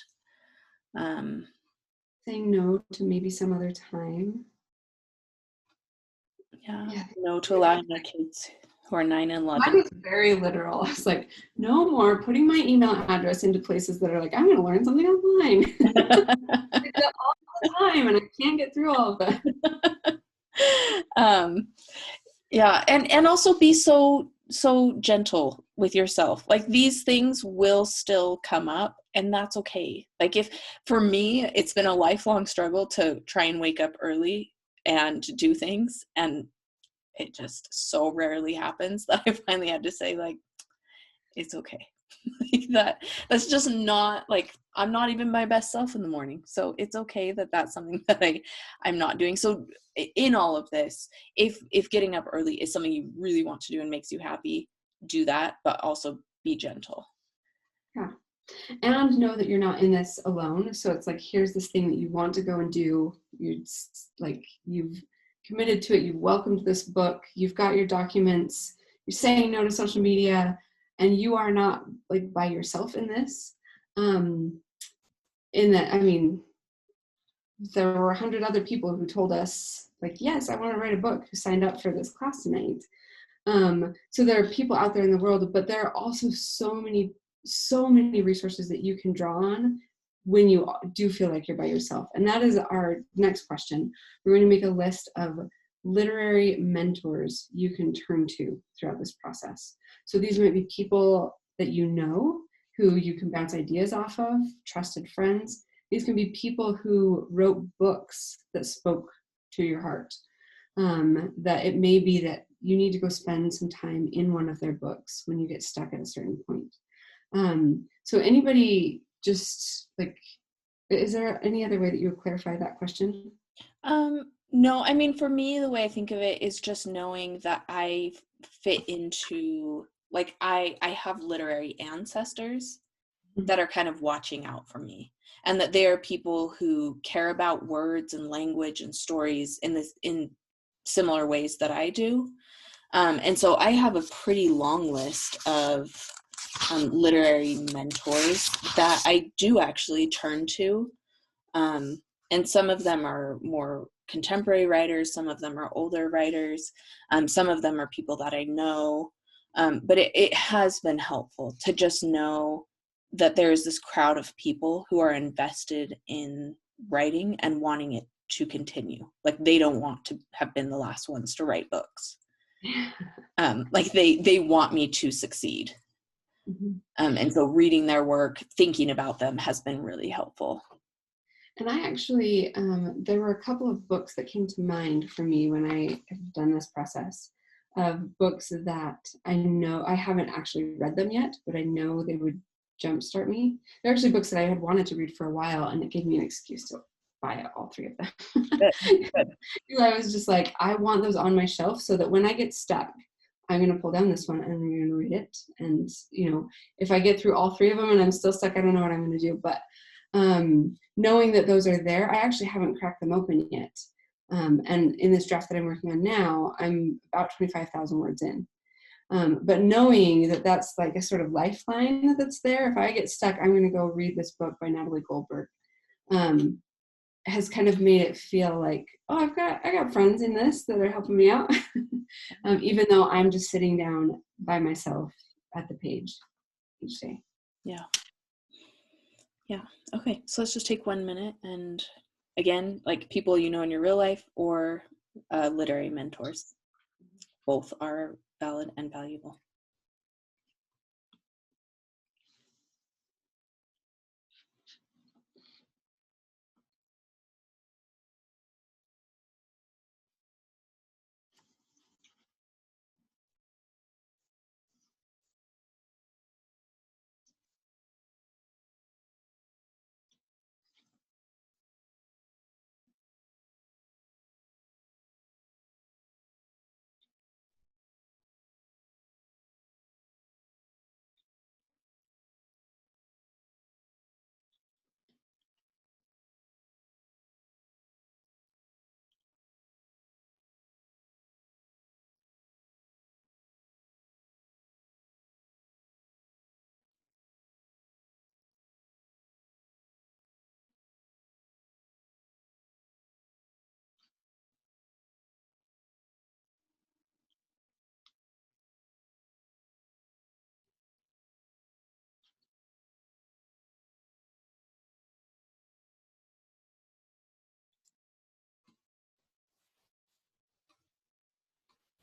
Saying no to maybe some other time. Yeah. No to allowing my kids who are 9 and 11. Mine is very literal. It's like, no more putting my email address into places that are like, I'm going to learn something online. I do that all the time, and I can't get through all of that. Yeah, and also be so gentle with yourself. Like these things will still come up, and that's okay. Like if for me, it's been a lifelong struggle to try and wake up early and do things, and it just so rarely happens that I finally had to say, like, it's okay. Like that's just not, like, I'm not even my best self in the morning, so it's okay that that's something that I'm not doing. So in all of this, if getting up early is something you really want to do and makes you happy, do that, but also be gentle. Yeah. And know that you're not in this alone. So it's like, here's this thing that you want to go and do. You've committed to it. You've welcomed this book. You've got your documents. You're saying no to social media, and you are not like by yourself in this. In that, I mean, there were 100 other people who told us, like, yes, I want to write a book, who signed up for this class tonight. So there are people out there in the world, but there are also so many resources that you can draw on when you do feel like you're by yourself. And that is our next question. We're going to make a list of literary mentors you can turn to throughout this process. So these might be people that you know, who you can bounce ideas off of, trusted friends. These can be people who wrote books that spoke to your heart. That it may be that you need to go spend some time in one of their books when you get stuck at a certain point. So anybody, just like, is there any other way that you would clarify that question? No, I mean, for me, the way I think of it is just knowing that I fit into, like, I have literary ancestors that are kind of watching out for me, and that they are people who care about words and language and stories in similar ways that I do. And so I have a pretty long list of literary mentors that I do actually turn to. And some of them are more contemporary writers, some of them are older writers, some of them are people that I know. But it has been helpful to just know that there's this crowd of people who are invested in writing and wanting it to continue. Like they don't want to have been the last ones to write books. Like they want me to succeed. And so reading their work, thinking about them has been really helpful. And I actually, there were a couple of books that came to mind for me when I have done this process, of books that I know I haven't actually read them yet, but I know they would jumpstart me. They're actually books that I had wanted to read for a while, and it gave me an excuse to buy all three of them. Good. I was just like, I want those on my shelf so that when I get stuck, I'm going to pull down this one and I'm going to read it. And, you know, if I get through all three of them and I'm still stuck, I don't know what I'm going to do. But knowing that those are there, I actually haven't cracked them open yet. And in this draft that I'm working on now, I'm about 25,000 words in. But knowing that that's like a sort of lifeline that's there, if I get stuck, I'm going to go read this book by Natalie Goldberg. Has kind of made it feel like, oh, I got friends in this that are helping me out, even though I'm just sitting down by myself at the page each day. Yeah. Okay, so let's just take 1 minute, and again, like people you know in your real life or literary mentors, both are valid and valuable.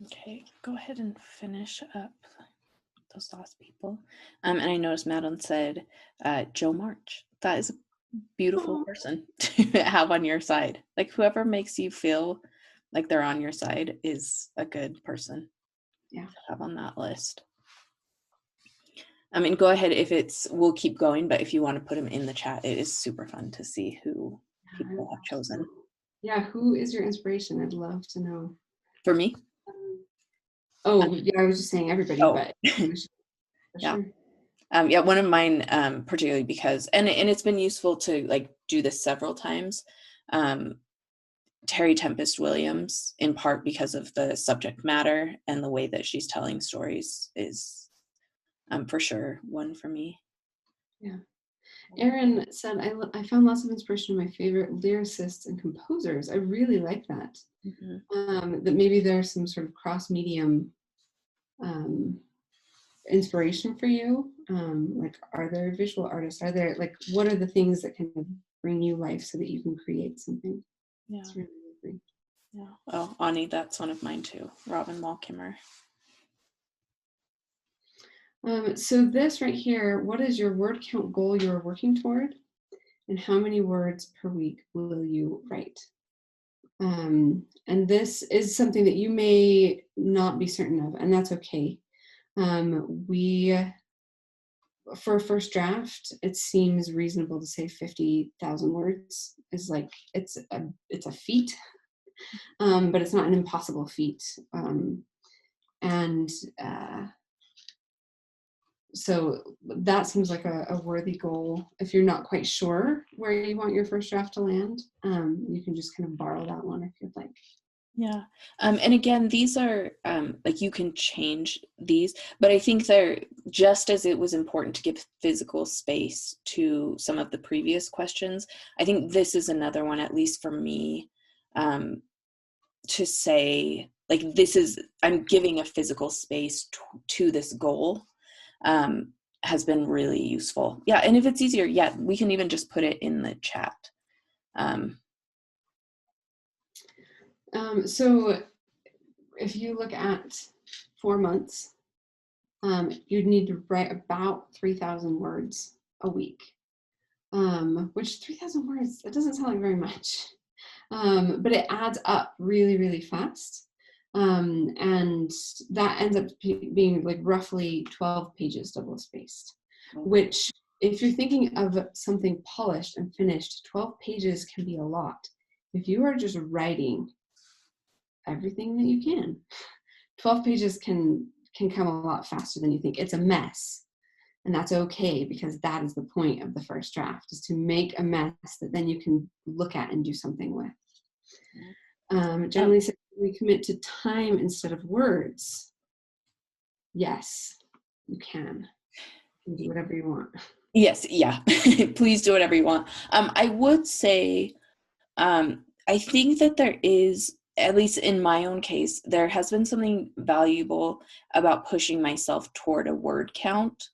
Okay, go ahead and finish up those last people. And I noticed Madeline said Joe March. That is a beautiful person to have on your side. Like whoever makes you feel like they're on your side is a good person to have on that list. I mean, go ahead we'll keep going, but if you want to put them in the chat, it is super fun to see who people have chosen. Yeah, who is your inspiration? I'd love to know. For me? I was just saying everybody, but yeah. Sure. Yeah, one of mine, particularly because, and it's been useful to like do this several times. Terry Tempest Williams, in part because of the subject matter and the way that she's telling stories, is for sure one for me. Yeah. Erin said, I found lots of inspiration in my favorite lyricists and composers. I really like that. Mm-hmm. That maybe there's some sort of cross-medium inspiration for you. Like, are there visual artists? Are there, like, what are the things that can bring you life so that you can create something? Yeah. It's really lovely. Yeah. Oh, Ani, that's one of mine too. Robin Wall Kimmerer. So this right here, what is your word count goal you're working toward? And how many words per week will you write? And this is something that you may not be certain of, and that's okay. For a first draft, it seems reasonable to say 50,000 words is like, it's a feat, but it's not an impossible feat. So that seems like a worthy goal. If you're not quite sure where you want your first draft to land, you can just kind of borrow that one if you'd like. Yeah. And again, these are like you can change these, but I think they're just as it was important to give physical space to some of the previous questions. I think this is another one, at least for me, to say like I'm giving a physical space to this goal. Has been really useful. Yeah, and if it's easier, yeah, we can even just put it in the chat. So if you look at 4 months, you'd need to write about 3,000 words a week. which 3,000 words, that doesn't sound like very much. But it adds up really, really fast. And that ends up being like roughly 12 pages double spaced, which if you're thinking of something polished and finished, 12 pages can be a lot. If you are just writing everything that you can, 12 pages can come a lot faster than you think. It's a mess. And that's okay, because that is the point of the first draft, is to make a mess that then you can look at and do something with. Generally, we commit to time instead of words. Yes, you can. You can do whatever you want. Yes, yeah. Please do whatever you want. I would say, I think that there is, at least in my own case, there has been something valuable about pushing myself toward a word count,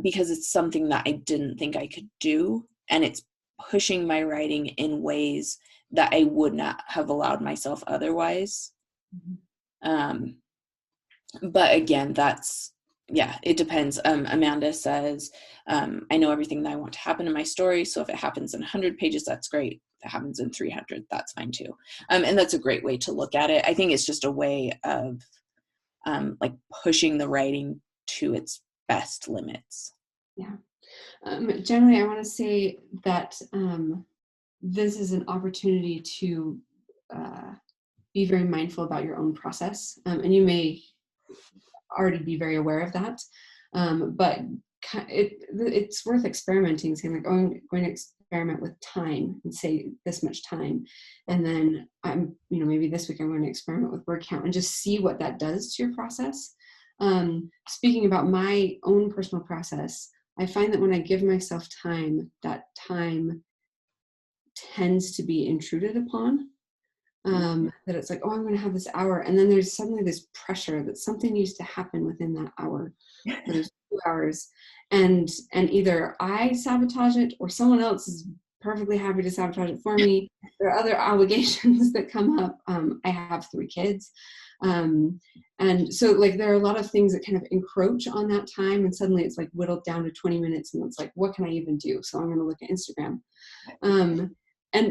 because it's something that I didn't think I could do, and it's pushing my writing in ways that I would not have allowed myself otherwise. But again, that's, yeah, it depends. Amanda says, I know everything that I want to happen in my story, so if it happens in 100 pages, that's great. If it happens in 300, that's fine too. And that's a great way to look at it. I think it's just a way of like pushing the writing to its best limits. Yeah. Generally, I want to say that this is an opportunity to be very mindful about your own process. And you may already be very aware of that. But it's worth experimenting, saying like, oh, I'm going to experiment with time and say this much time. And then maybe this week I'm going to experiment with word count and just see what that does to your process. Speaking about my own personal process, I find that when I give myself time, that time tends to be intruded upon. That it's like, oh, I'm going to have this hour. And then there's suddenly this pressure that something needs to happen within that hour, or there's 2 hours. And either I sabotage it or someone else is perfectly happy to sabotage it for me. There are other obligations that come up. I have 3 kids. And so like there are a lot of things that kind of encroach on that time, and suddenly it's like whittled down to 20 minutes, and it's like, what can I even do? So I'm going to look at Instagram.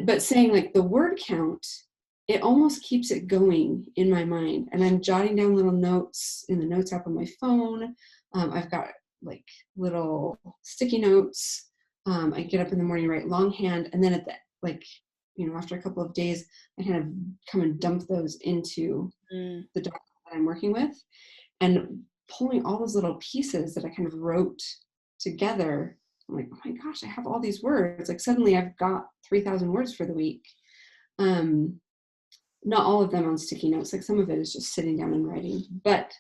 But saying like the word count, it almost keeps it going in my mind, and I'm jotting down little notes in the notes app on my phone. I've got like little sticky notes. I get up in the morning, write longhand, and then at the after a couple of days, I kind of come and dump those into the document that I'm working with, and pulling all those little pieces that I kind of wrote together. I'm like, oh my gosh, I have all these words. Like suddenly I've got 3,000 words for the week. Not all of them on sticky notes. Like some of it is just sitting down and writing. But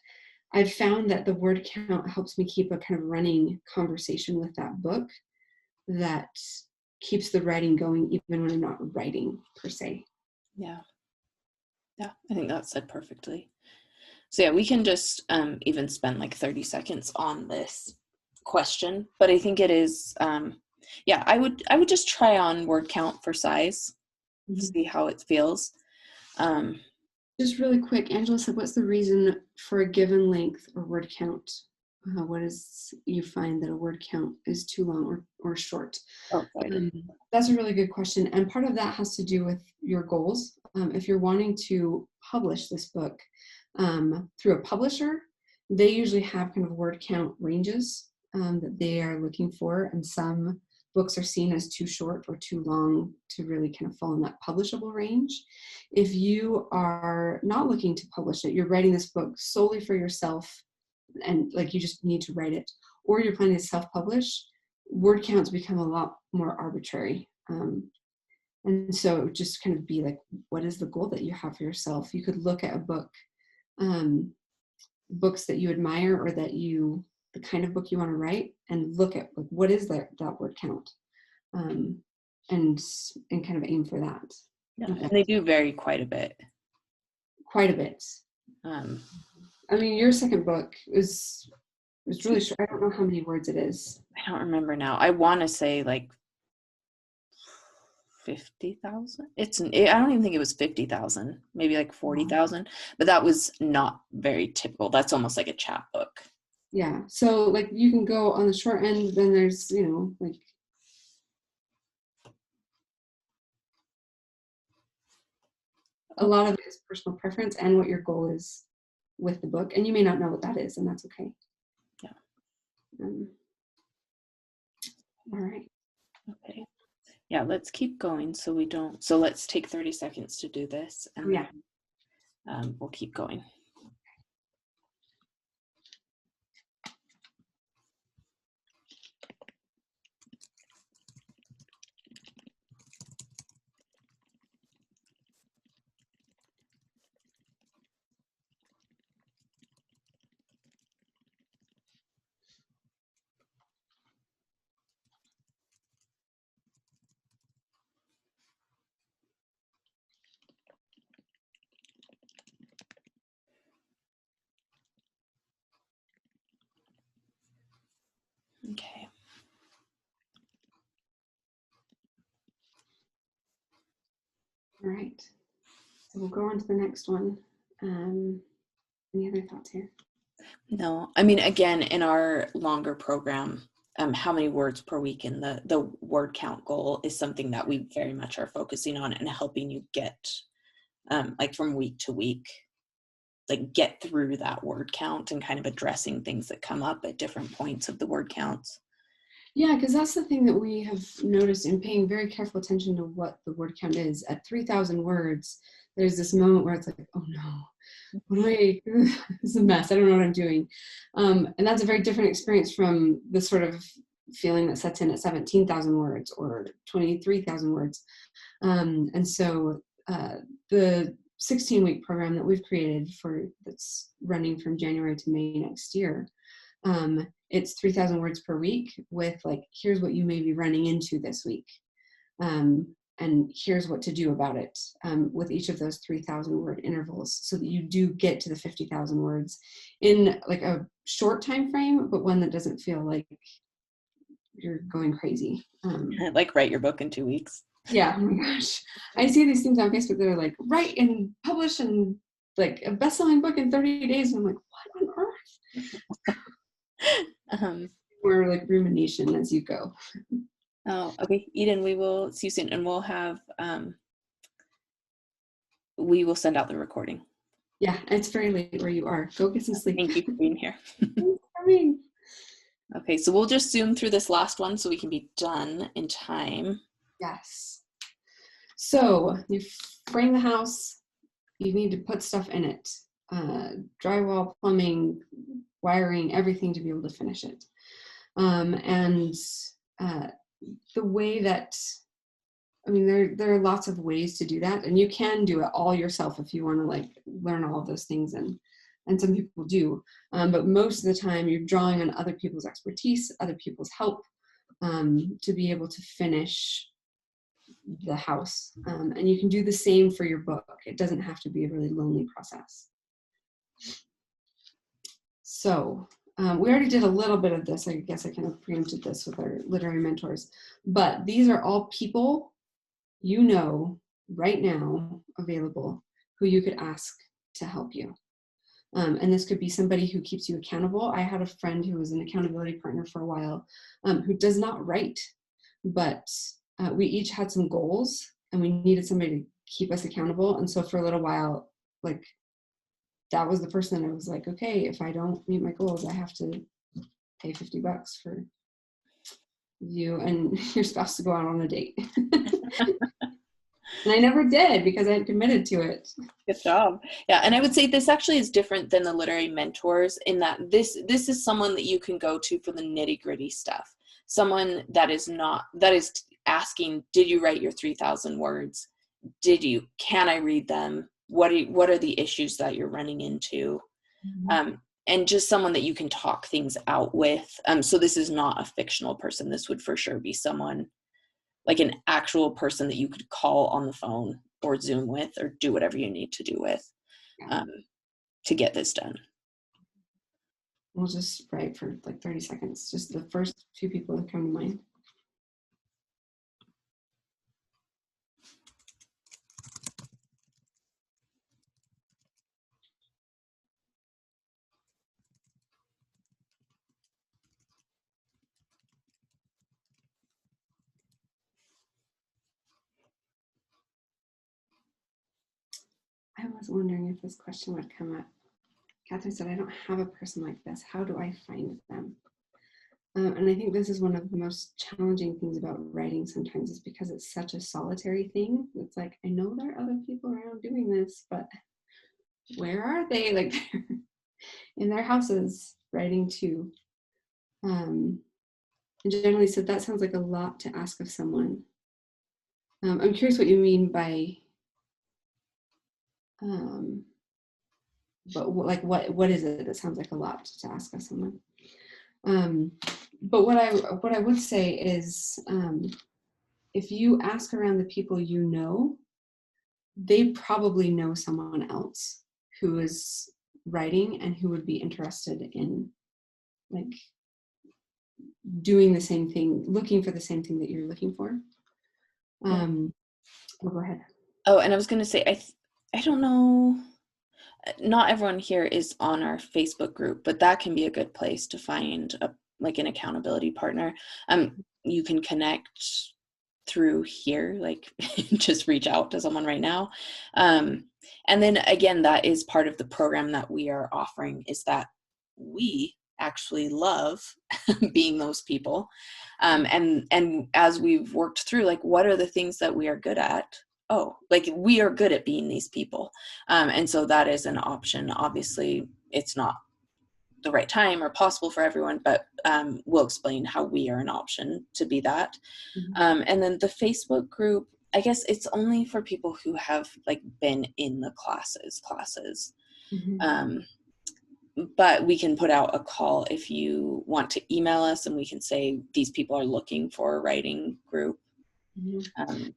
I've found that the word count helps me keep a kind of running conversation with that book that keeps the writing going even when I'm not writing per se. Yeah, I think that said perfectly. So yeah, we can just even spend like 30 seconds on this question, but I think it is, I would just try on word count for size, see how it feels. Just really quick, Angela said, what's the reason for a given length or word count? What is you find that a word count is too long or short? That's a really good question. And part of that has to do with your goals. If you're wanting to publish this book through a publisher, they usually have kind of word count ranges that they are looking for. And some books are seen as too short or too long to really kind of fall in that publishable range. If you are not looking to publish it, you're writing this book solely for yourself, and like you just need to write it, or you're planning to self-publish, word counts become a lot more arbitrary. And so it would just kind of be like, what is the goal that you have for yourself? You could look at a book, books that you admire or that the kind of book you want to write, and look at like, what is that word count, and kind of aim for that. Yeah, and they do vary quite a bit. I mean, your second book is really short. I don't know how many words it is. I don't remember now. I want to say like 50,000. I don't even think it was 50,000. Maybe like 40,000. But that was not very typical. That's almost like a chapbook. Yeah. So like you can go on the short end. Then there's like a lot of it is personal preference and what your goal is with the book. And you may not know what that is, and that's okay. Yeah. All right. Okay. Yeah, let's keep going so we don't, so let's take 30 seconds to do this, and Yeah. then we'll keep going. Okay. All right. So we'll go on to the next one. Any other thoughts here? No, I mean, again, in our longer program, how many words per week and the word count goal is something that we very much are focusing on and helping you get, like from week to week, like get through that word count and kind of addressing things that come up at different points of the word counts. Yeah, because that's the thing that we have noticed in paying very careful attention to what the word count is. At 3,000 words, there's this moment where it's like, oh no, what am I, this is a mess, I don't know what I'm doing. And that's a very different experience from the sort of feeling that sets in at 17,000 words or 23,000 words. And so the 16-week program that we've created that's running from January to May next year, it's 3,000 words per week with like, here's what you may be running into this week. And here's what to do about it, with each of those 3,000 word intervals, so that you do get to the 50,000 words in like a short time frame, but one that doesn't feel like you're going crazy. Like write your book in 2 weeks. Yeah, oh my gosh. I see these things on Facebook that are like, write and publish and like a best-selling book in 30 days. And I'm like, what on earth? More like rumination as you go. Oh, okay. Eden, we will see you soon, and we'll have, we will send out the recording. Yeah, it's very late where you are. Go get some sleep. Thank you for being here. Thanks for coming. Okay, so we'll just zoom through this last one so we can be done in time. Yes. So you frame the house, you need to put stuff in it. Drywall, plumbing, wiring, everything to be able to finish it. And the way that, I mean, there are lots of ways to do that, and you can do it all yourself if you want to like learn all of those things, and some people do. But most of the time you're drawing on other people's expertise, other people's help, to be able to finish the house. And you can do the same for your book. It doesn't have to be a really lonely process. So we already did a little bit of this. I guess I kind of preempted this with our literary mentors, but these are all people you know right now available who you could ask to help you. And this could be somebody who keeps you accountable. I had a friend who was an accountability partner for a while, who does not write, but we each had some goals and we needed somebody to keep us accountable. And so for a little while, like, that was the person that I was like, okay, if I don't meet my goals, I have to pay $50 for you and your spouse to go out on a date. And I never did because I had committed to it. Good job. Yeah, and I would say this actually is different than the literary mentors in that this is someone that you can go to for the nitty-gritty stuff. Someone that is asking, did you write your 3,000 words? Can I read them? What are the issues that you're running into? Mm-hmm. And just someone that you can talk things out with. So this is not a fictional person. This would for sure be someone like an actual person that you could call on the phone or Zoom with or do whatever you need to do with, to get this done. We'll just write for like 30 seconds, just the first few people that come to mind. was wondering if this question would come up. Catherine said, I don't have a person like this. How do I find them? And I think this is one of the most challenging things about writing sometimes, is because it's such a solitary thing. It's like, I know there are other people around doing this, but where are they? Like, they're in their houses writing too. And generally said, that sounds like a lot to ask of someone. I'm curious what you mean by, but what is it that sounds like a lot to ask of someone? But what I would say is, if you ask around the people you know, they probably know someone else who is writing and who would be interested in like doing the same thing, looking for the same thing that you're looking for. Go ahead. Oh, and I was going to say, I don't know, not everyone here is on our Facebook group, but that can be a good place to find an accountability partner. You can connect through here, like just reach out to someone right now. And then again, that is part of the program that we are offering, is that we actually love being those people. And as we've worked through, like, what are the things that we are good at? Oh, like, we are good at being these people. And so that is an option. Obviously, it's not the right time or possible for everyone, but we'll explain how we are an option to be that. Mm-hmm. And then the Facebook group, I guess it's only for people who have like been in the classes. Mm-hmm. But we can put out a call if you want to email us, and we can say these people are looking for a writing group. Mm-hmm.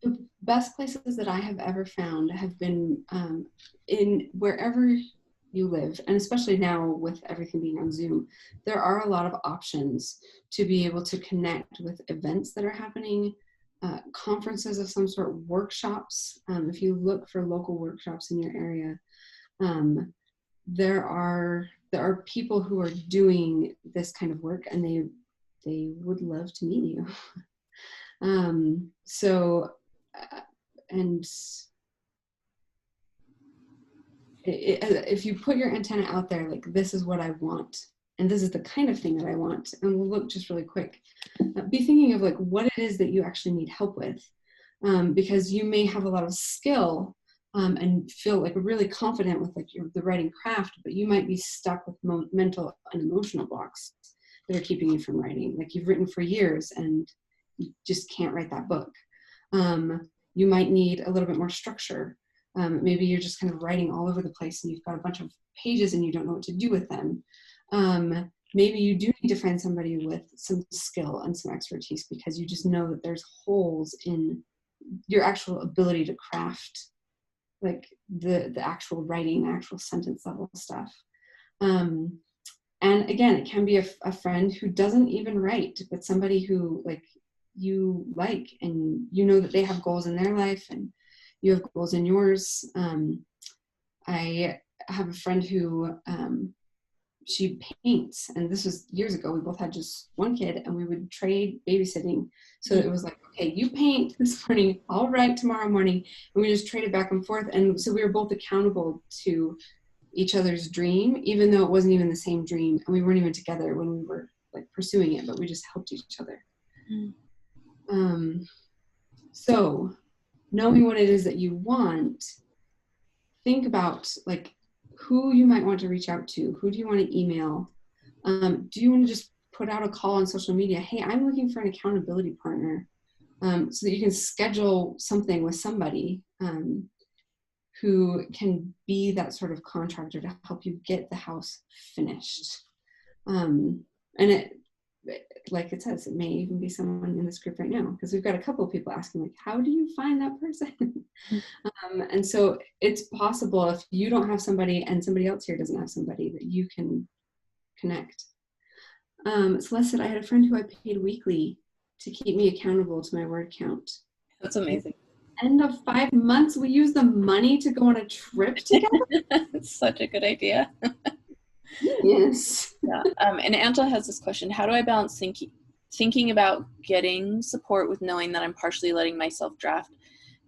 The best places that I have ever found have been in wherever you live, and especially now with everything being on Zoom, there are a lot of options to be able to connect with events that are happening, conferences of some sort, workshops. If you look for local workshops in your area, there are people who are doing this kind of work, and they would love to meet you. If you put your antenna out there, like, this is what I want, and this is the kind of thing that I want, and we'll look just really quick, be thinking of like what it is that you actually need help with, because you may have a lot of skill and feel like really confident with like the writing craft, but you might be stuck with mental and emotional blocks that are keeping you from writing. Like, you've written for years and you just can't write that book. You might need a little bit more structure. Maybe you're just kind of writing all over the place and you've got a bunch of pages and you don't know what to do with them. Maybe you do need to find somebody with some skill and some expertise, because you just know that there's holes in your actual ability to craft like the actual writing, actual sentence level stuff. And again, it can be a friend who doesn't even write, but somebody who like you like, and you know that they have goals in their life and you have goals in yours. I have a friend who she paints, and this was years ago. We both had just one kid, and we would trade babysitting. So it was like, okay, you paint this morning, I'll write tomorrow morning, and we just traded back and forth. And so we were both accountable to each other's dream, even though it wasn't even the same dream, and we weren't even together when we were like pursuing it, but we just helped each other. So knowing what it is that you want, think about like who you might want to reach out to. Who do you want to email? Do you want to just put out a call on social media? Hey, I'm looking for an accountability partner, so that you can schedule something with somebody who can be that sort of contractor to help you get the house finished. And it, like it says, it may even be someone in this group right now, because we've got a couple of people asking, like, how do you find that person? And so it's possible, if you don't have somebody and somebody else here doesn't have somebody, that you can connect. Celeste said, I had a friend who I paid weekly to keep me accountable to my word count. That's amazing. End of 5 months, we use the money to go on a trip together. It's such a good idea. Yes. Yeah. And Angela has this question: how do I balance thinking about getting support with knowing that I'm partially letting myself draft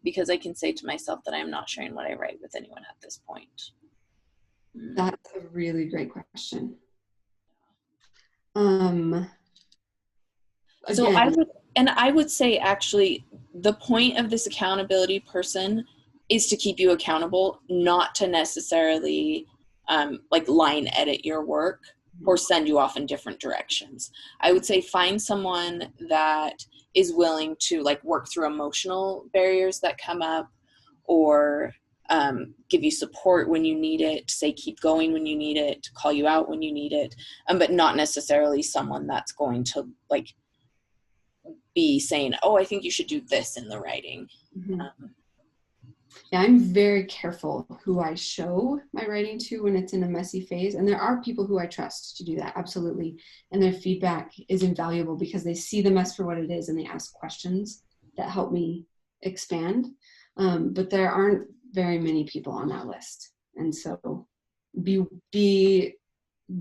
because I can say to myself that I'm not sharing what I write with anyone at this point. That's a really great question. So I would say actually the point of this accountability person is to keep you accountable, not to necessarily like line edit your work or send you off in different directions. I would say find someone that is willing to like work through emotional barriers that come up, or give you support when you need it, say keep going when you need it, call you out when you need it, but not necessarily someone that's going to like be saying, oh, I think you should do this in the writing. Yeah, I'm very careful who I show my writing to when it's in a messy phase. And there are people who I trust to do that, absolutely. And their feedback is invaluable because they see the mess for what it is and they ask questions that help me expand. But there aren't very many people on that list. And so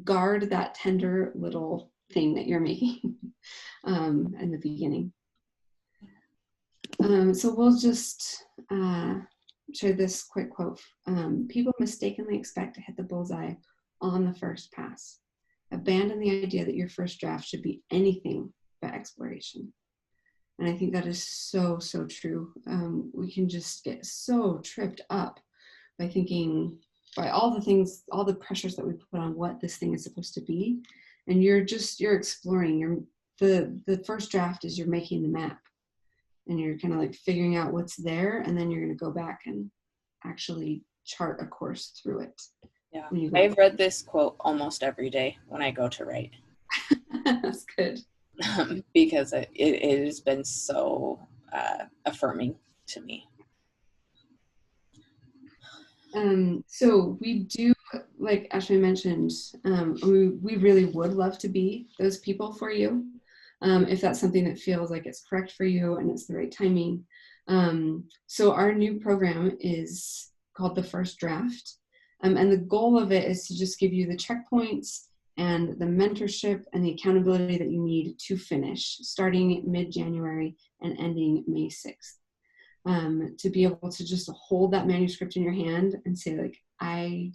guard that tender little thing that you're making in the beginning. So we'll just share this quick quote. People mistakenly expect to hit the bullseye on the first pass. Abandon the idea that your first draft should be anything but exploration. And I think that is so, so true. We can just get so tripped up by thinking, by all the things, all the pressures that we put on what this thing is supposed to be. And you're exploring. The first draft is you're making the map. And you're kind of like figuring out what's there, and then you're going to go back and actually chart a course through it. Yeah, I've read this quote almost every day when I go to write. That's good. Because it has been so affirming to me. So we do, like Ashley mentioned, we really would love to be those people for you. If that's something that feels like it's correct for you and it's the right timing. So our new program is called The First Draft. And the goal of it is to just give you the checkpoints and the mentorship and the accountability that you need to finish, starting mid-January and ending May 6th. To be able to just hold that manuscript in your hand and say, like, I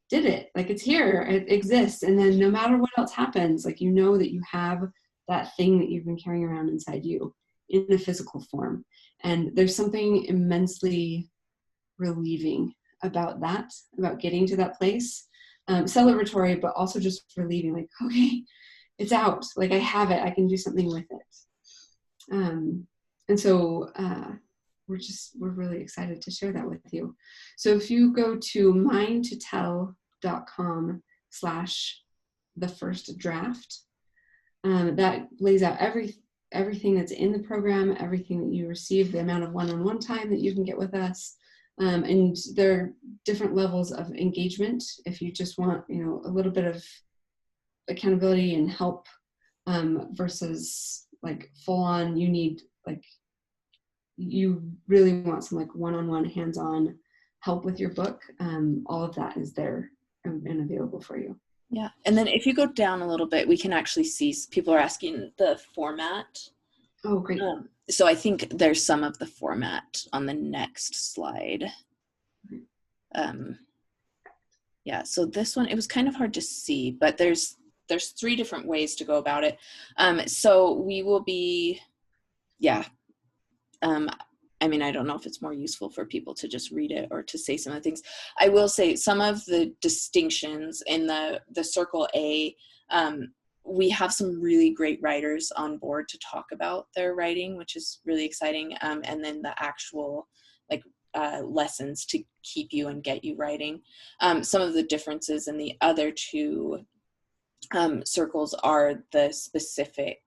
did it. Like, it's here, it exists. And then no matter what else happens, like, you know that you have that thing that you've been carrying around inside you in a physical form. And there's something immensely relieving about that, about getting to that place. Celebratory, but also just relieving, like, okay, it's out. Like, I have it. I can do something with it. And so we're really excited to share that with you. So if you go to mindtotell.com/thefirstdraft, that lays out everything that's in the program, everything that you receive, the amount of one-on-one time that you can get with us. And there are different levels of engagement. If you just want, a little bit of accountability and help versus like full on, you really want some like one-on-one hands-on help with your book. All of that is there and available for you. Yeah. And then if you go down a little bit, we can actually see people are asking the format. Oh, great. So I think there's some of the format on the next slide. Yeah, so this one, it was kind of hard to see, but there's 3 different ways to go about it. So we will be, I mean, I don't know if it's more useful for people to just read it or to say some of the things. I will say some of the distinctions in the Circle A, we have some really great writers on board to talk about their writing, which is really exciting. And then the actual lessons to keep you and get you writing. Some of the differences in the other 2 circles are the specific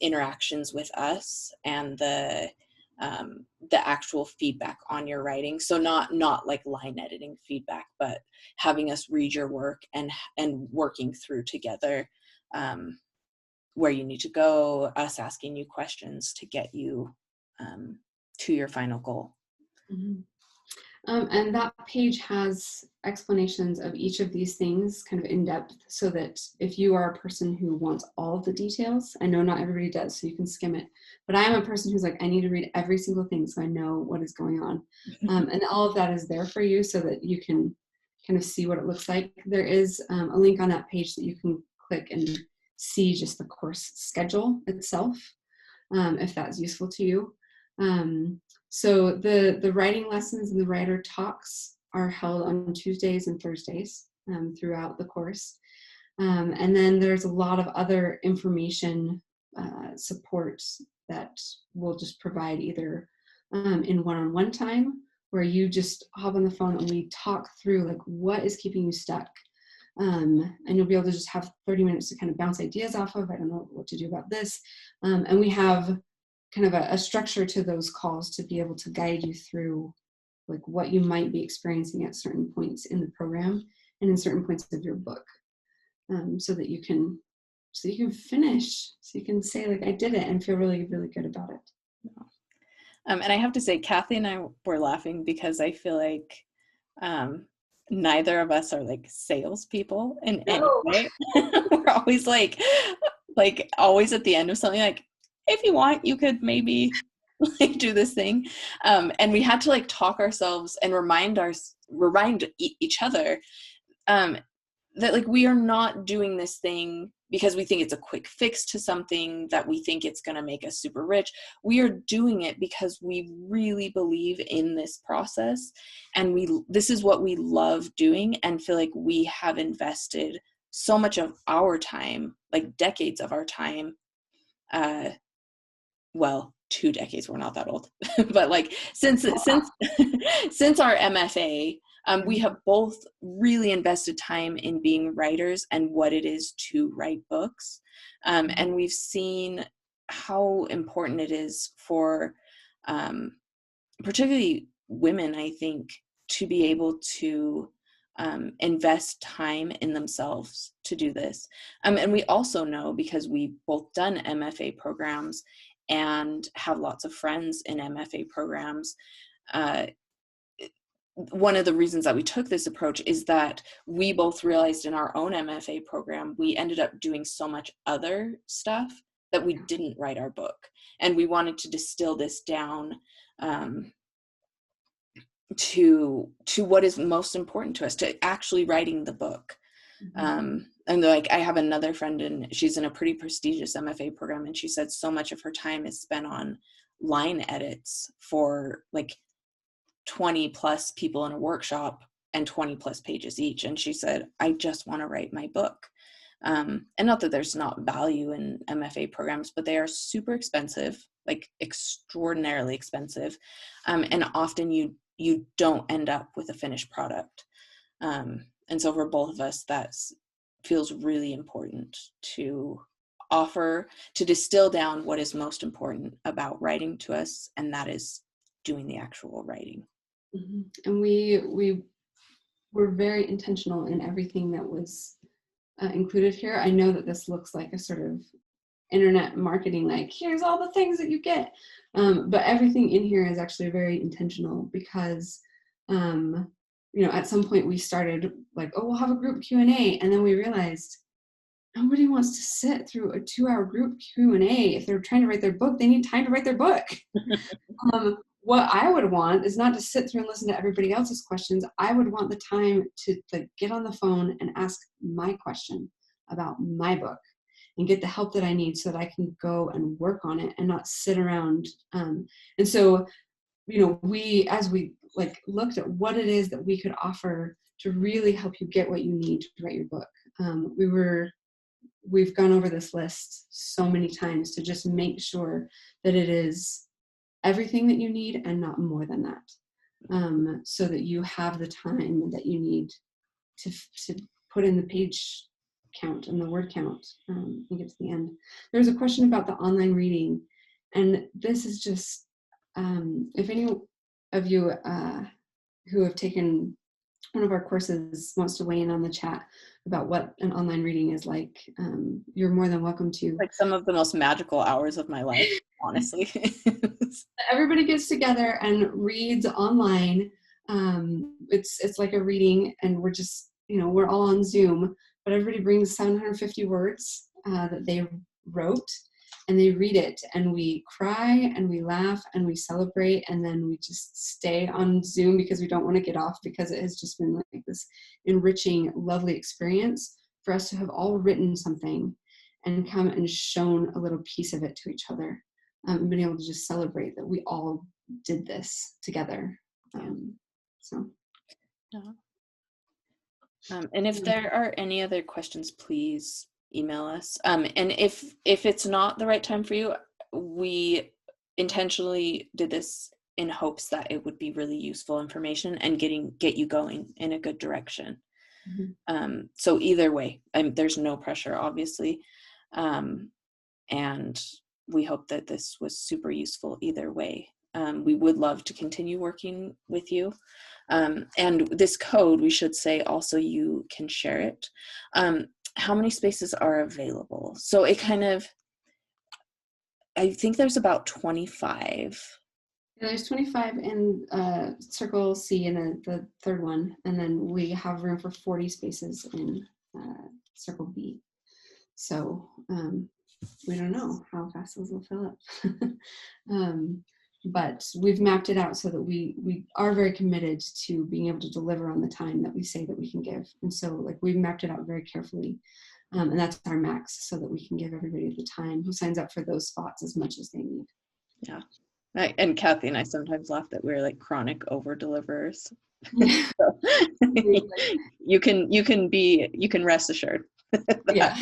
interactions with us and the actual feedback on your writing. So not like line editing feedback, but having us read your work and working through together where you need to go, us asking you questions to get you to your final goal. Mm-hmm. And that page has explanations of each of these things kind of in depth, so that if you are a person who wants all of the details, I know not everybody does, so you can skim it, but I am a person who's like, I need to read every single thing so I know what is going on. And all of that is there for you so that you can kind of see what it looks like. There is a link on that page that you can click and see just the course schedule itself, if that's useful to you. So the writing lessons and the writer talks are held on Tuesdays and Thursdays throughout the course. And then there's a lot of other information support that we'll just provide either in one-on-one time, where you just hop on the phone and we talk through like what is keeping you stuck. And you'll be able to just have 30 minutes to kind of bounce ideas off of. I don't know what to do about this. And we have kind of a structure to those calls to be able to guide you through like what you might be experiencing at certain points in the program and in certain points of your book, so that you can finish, so you can say like, I did it, and feel really, really good about it. And I have to say, Kathy and I were laughing because I feel like neither of us are like salespeople in any way. We're always like always at the end of something like, if you want, you could maybe like do this thing. And we had to like talk ourselves and remind each other that like we are not doing this thing because we think it's a quick fix to something that we think it's going to make us super rich. We are doing it because we really believe in this process, and this is what we love doing, and feel like we have invested so much of our time, like decades of our time, well, 2 decades, we're not that old, but like since our MFA, we have both really invested time in being writers and what it is to write books. And we've seen how important it is for particularly women, I think, to be able to invest time in themselves to do this. And we also know, because we've both done MFA programs and have lots of friends in MFA programs, one of the reasons that we took this approach is that we both realized in our own MFA program, we ended up doing so much other stuff that we didn't write our book. And we wanted to distill this down to what is most important to us, to actually writing the book. And like, I have another friend, and she's in a pretty prestigious MFA program, and she said so much of her time is spent on line edits for like 20 plus people in a workshop and 20 plus pages each. And she said, I just want to write my book. And not that there's not value in MFA programs, but they are super expensive, like extraordinarily expensive. And often you don't end up with a finished product. And so for both of us, that feels really important to offer, to distill down what is most important about writing to us, and that is doing the actual writing. And we were very intentional in everything that was included here. I know that this looks like a sort of internet marketing, like here's all the things that you get, but everything in here is actually very intentional, because at some point we started like, oh, we'll have a group Q&A, and then we realized nobody wants to sit through a 2-hour group Q&A. If they're trying to write their book, they need time to write their book. What I would want is not to sit through and listen to everybody else's questions. I would want the time to like get on the phone and ask my question about my book and get the help that I need so that I can go and work on it and not sit around. And so, as we like looked at what it is that we could offer to really help you get what you need to write your book, we've gone over this list so many times to just make sure that it is everything that you need and not more than that, so that you have the time that you need to put in the page count and the word count and get to the end. There was a question about the online reading, and this is just, if any of you who have taken one of our courses wants to weigh in on the chat about what an online reading is like, you're more than welcome to. Like some of the most magical hours of my life, honestly. Everybody gets together and reads online It's like a reading, and we're just, we're all on Zoom, but everybody brings 750 words that they wrote, and they read it, and we cry and we laugh and we celebrate, and then we just stay on Zoom because we don't want to get off, because it has just been like this enriching, lovely experience for us to have all written something and come and shown a little piece of it to each other, and been able to just celebrate that we all did this together. So. Yeah. And if there are any other questions, please email us. And if it's not the right time for you, we intentionally did this in hopes that it would be really useful information and get you going in a good direction. Mm-hmm. So either way, there's no pressure, obviously. And we hope that this was super useful either way. We would love to continue working with you. And this code, we should say also, you can share it. How many spaces are available? So it I think there's about 25. There's 25 in Circle C in the third one. And then we have room for 40 spaces in Circle B. So we don't know how fast those will fill up. But we've mapped it out so that we are very committed to being able to deliver on the time that we say that we can give. And so we've mapped it out very carefully. And that's our max, so that we can give everybody the time who signs up for those spots as much as they need. Yeah. And Kathy and I sometimes laugh that we're like chronic over deliverers. You can rest assured. Yeah.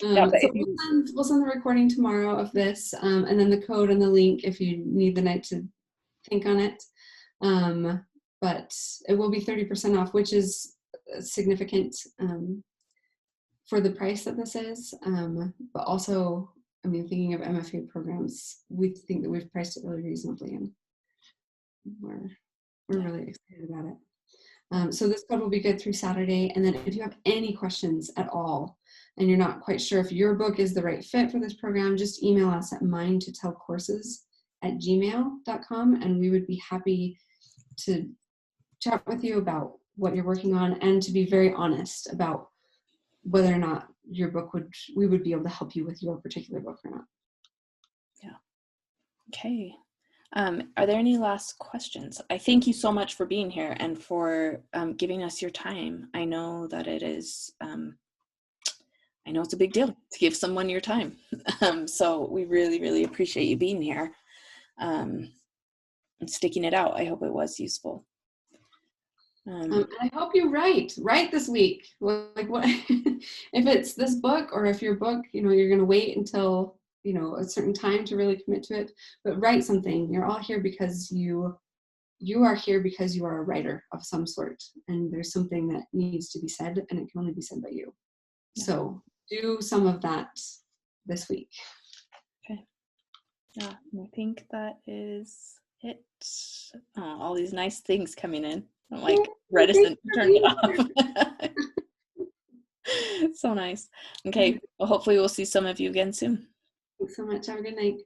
Yeah, so we'll send the recording tomorrow of this, and then the code and the link if you need the night to think on it. But it will be 30% off, which is significant for the price that this is. But also, thinking of MFA programs, we think that we've priced it really reasonably, and we're really excited about it. So this code will be good through Saturday. And then if you have any questions at all, and you're not quite sure if your book is the right fit for this program, just email us at mindtotellcourses@gmail.com, and we would be happy to chat with you about what you're working on, and to be very honest about whether or not your book we would be able to help you with your particular book or not. Yeah. Okay. Are there any last questions? I thank you so much for being here and for giving us your time. I know that it is, I know it's a big deal to give someone your time. So we really, really appreciate you being here and sticking it out. I hope it was useful. And I hope you write this week. Like what if it's this book, or if your book, you're going to wait until, a certain time to really commit to it, but write something. You're all here because you are here because you are a writer of some sort, and there's something that needs to be said, and it can only be said by you. Yeah. So do some of that this week. Okay. Yeah, I think that is it. Oh, all these nice things coming in. I'm like reticent to turn it off. So nice. Okay. Well, hopefully we'll see some of you again soon. Thanks so much. Have a good night.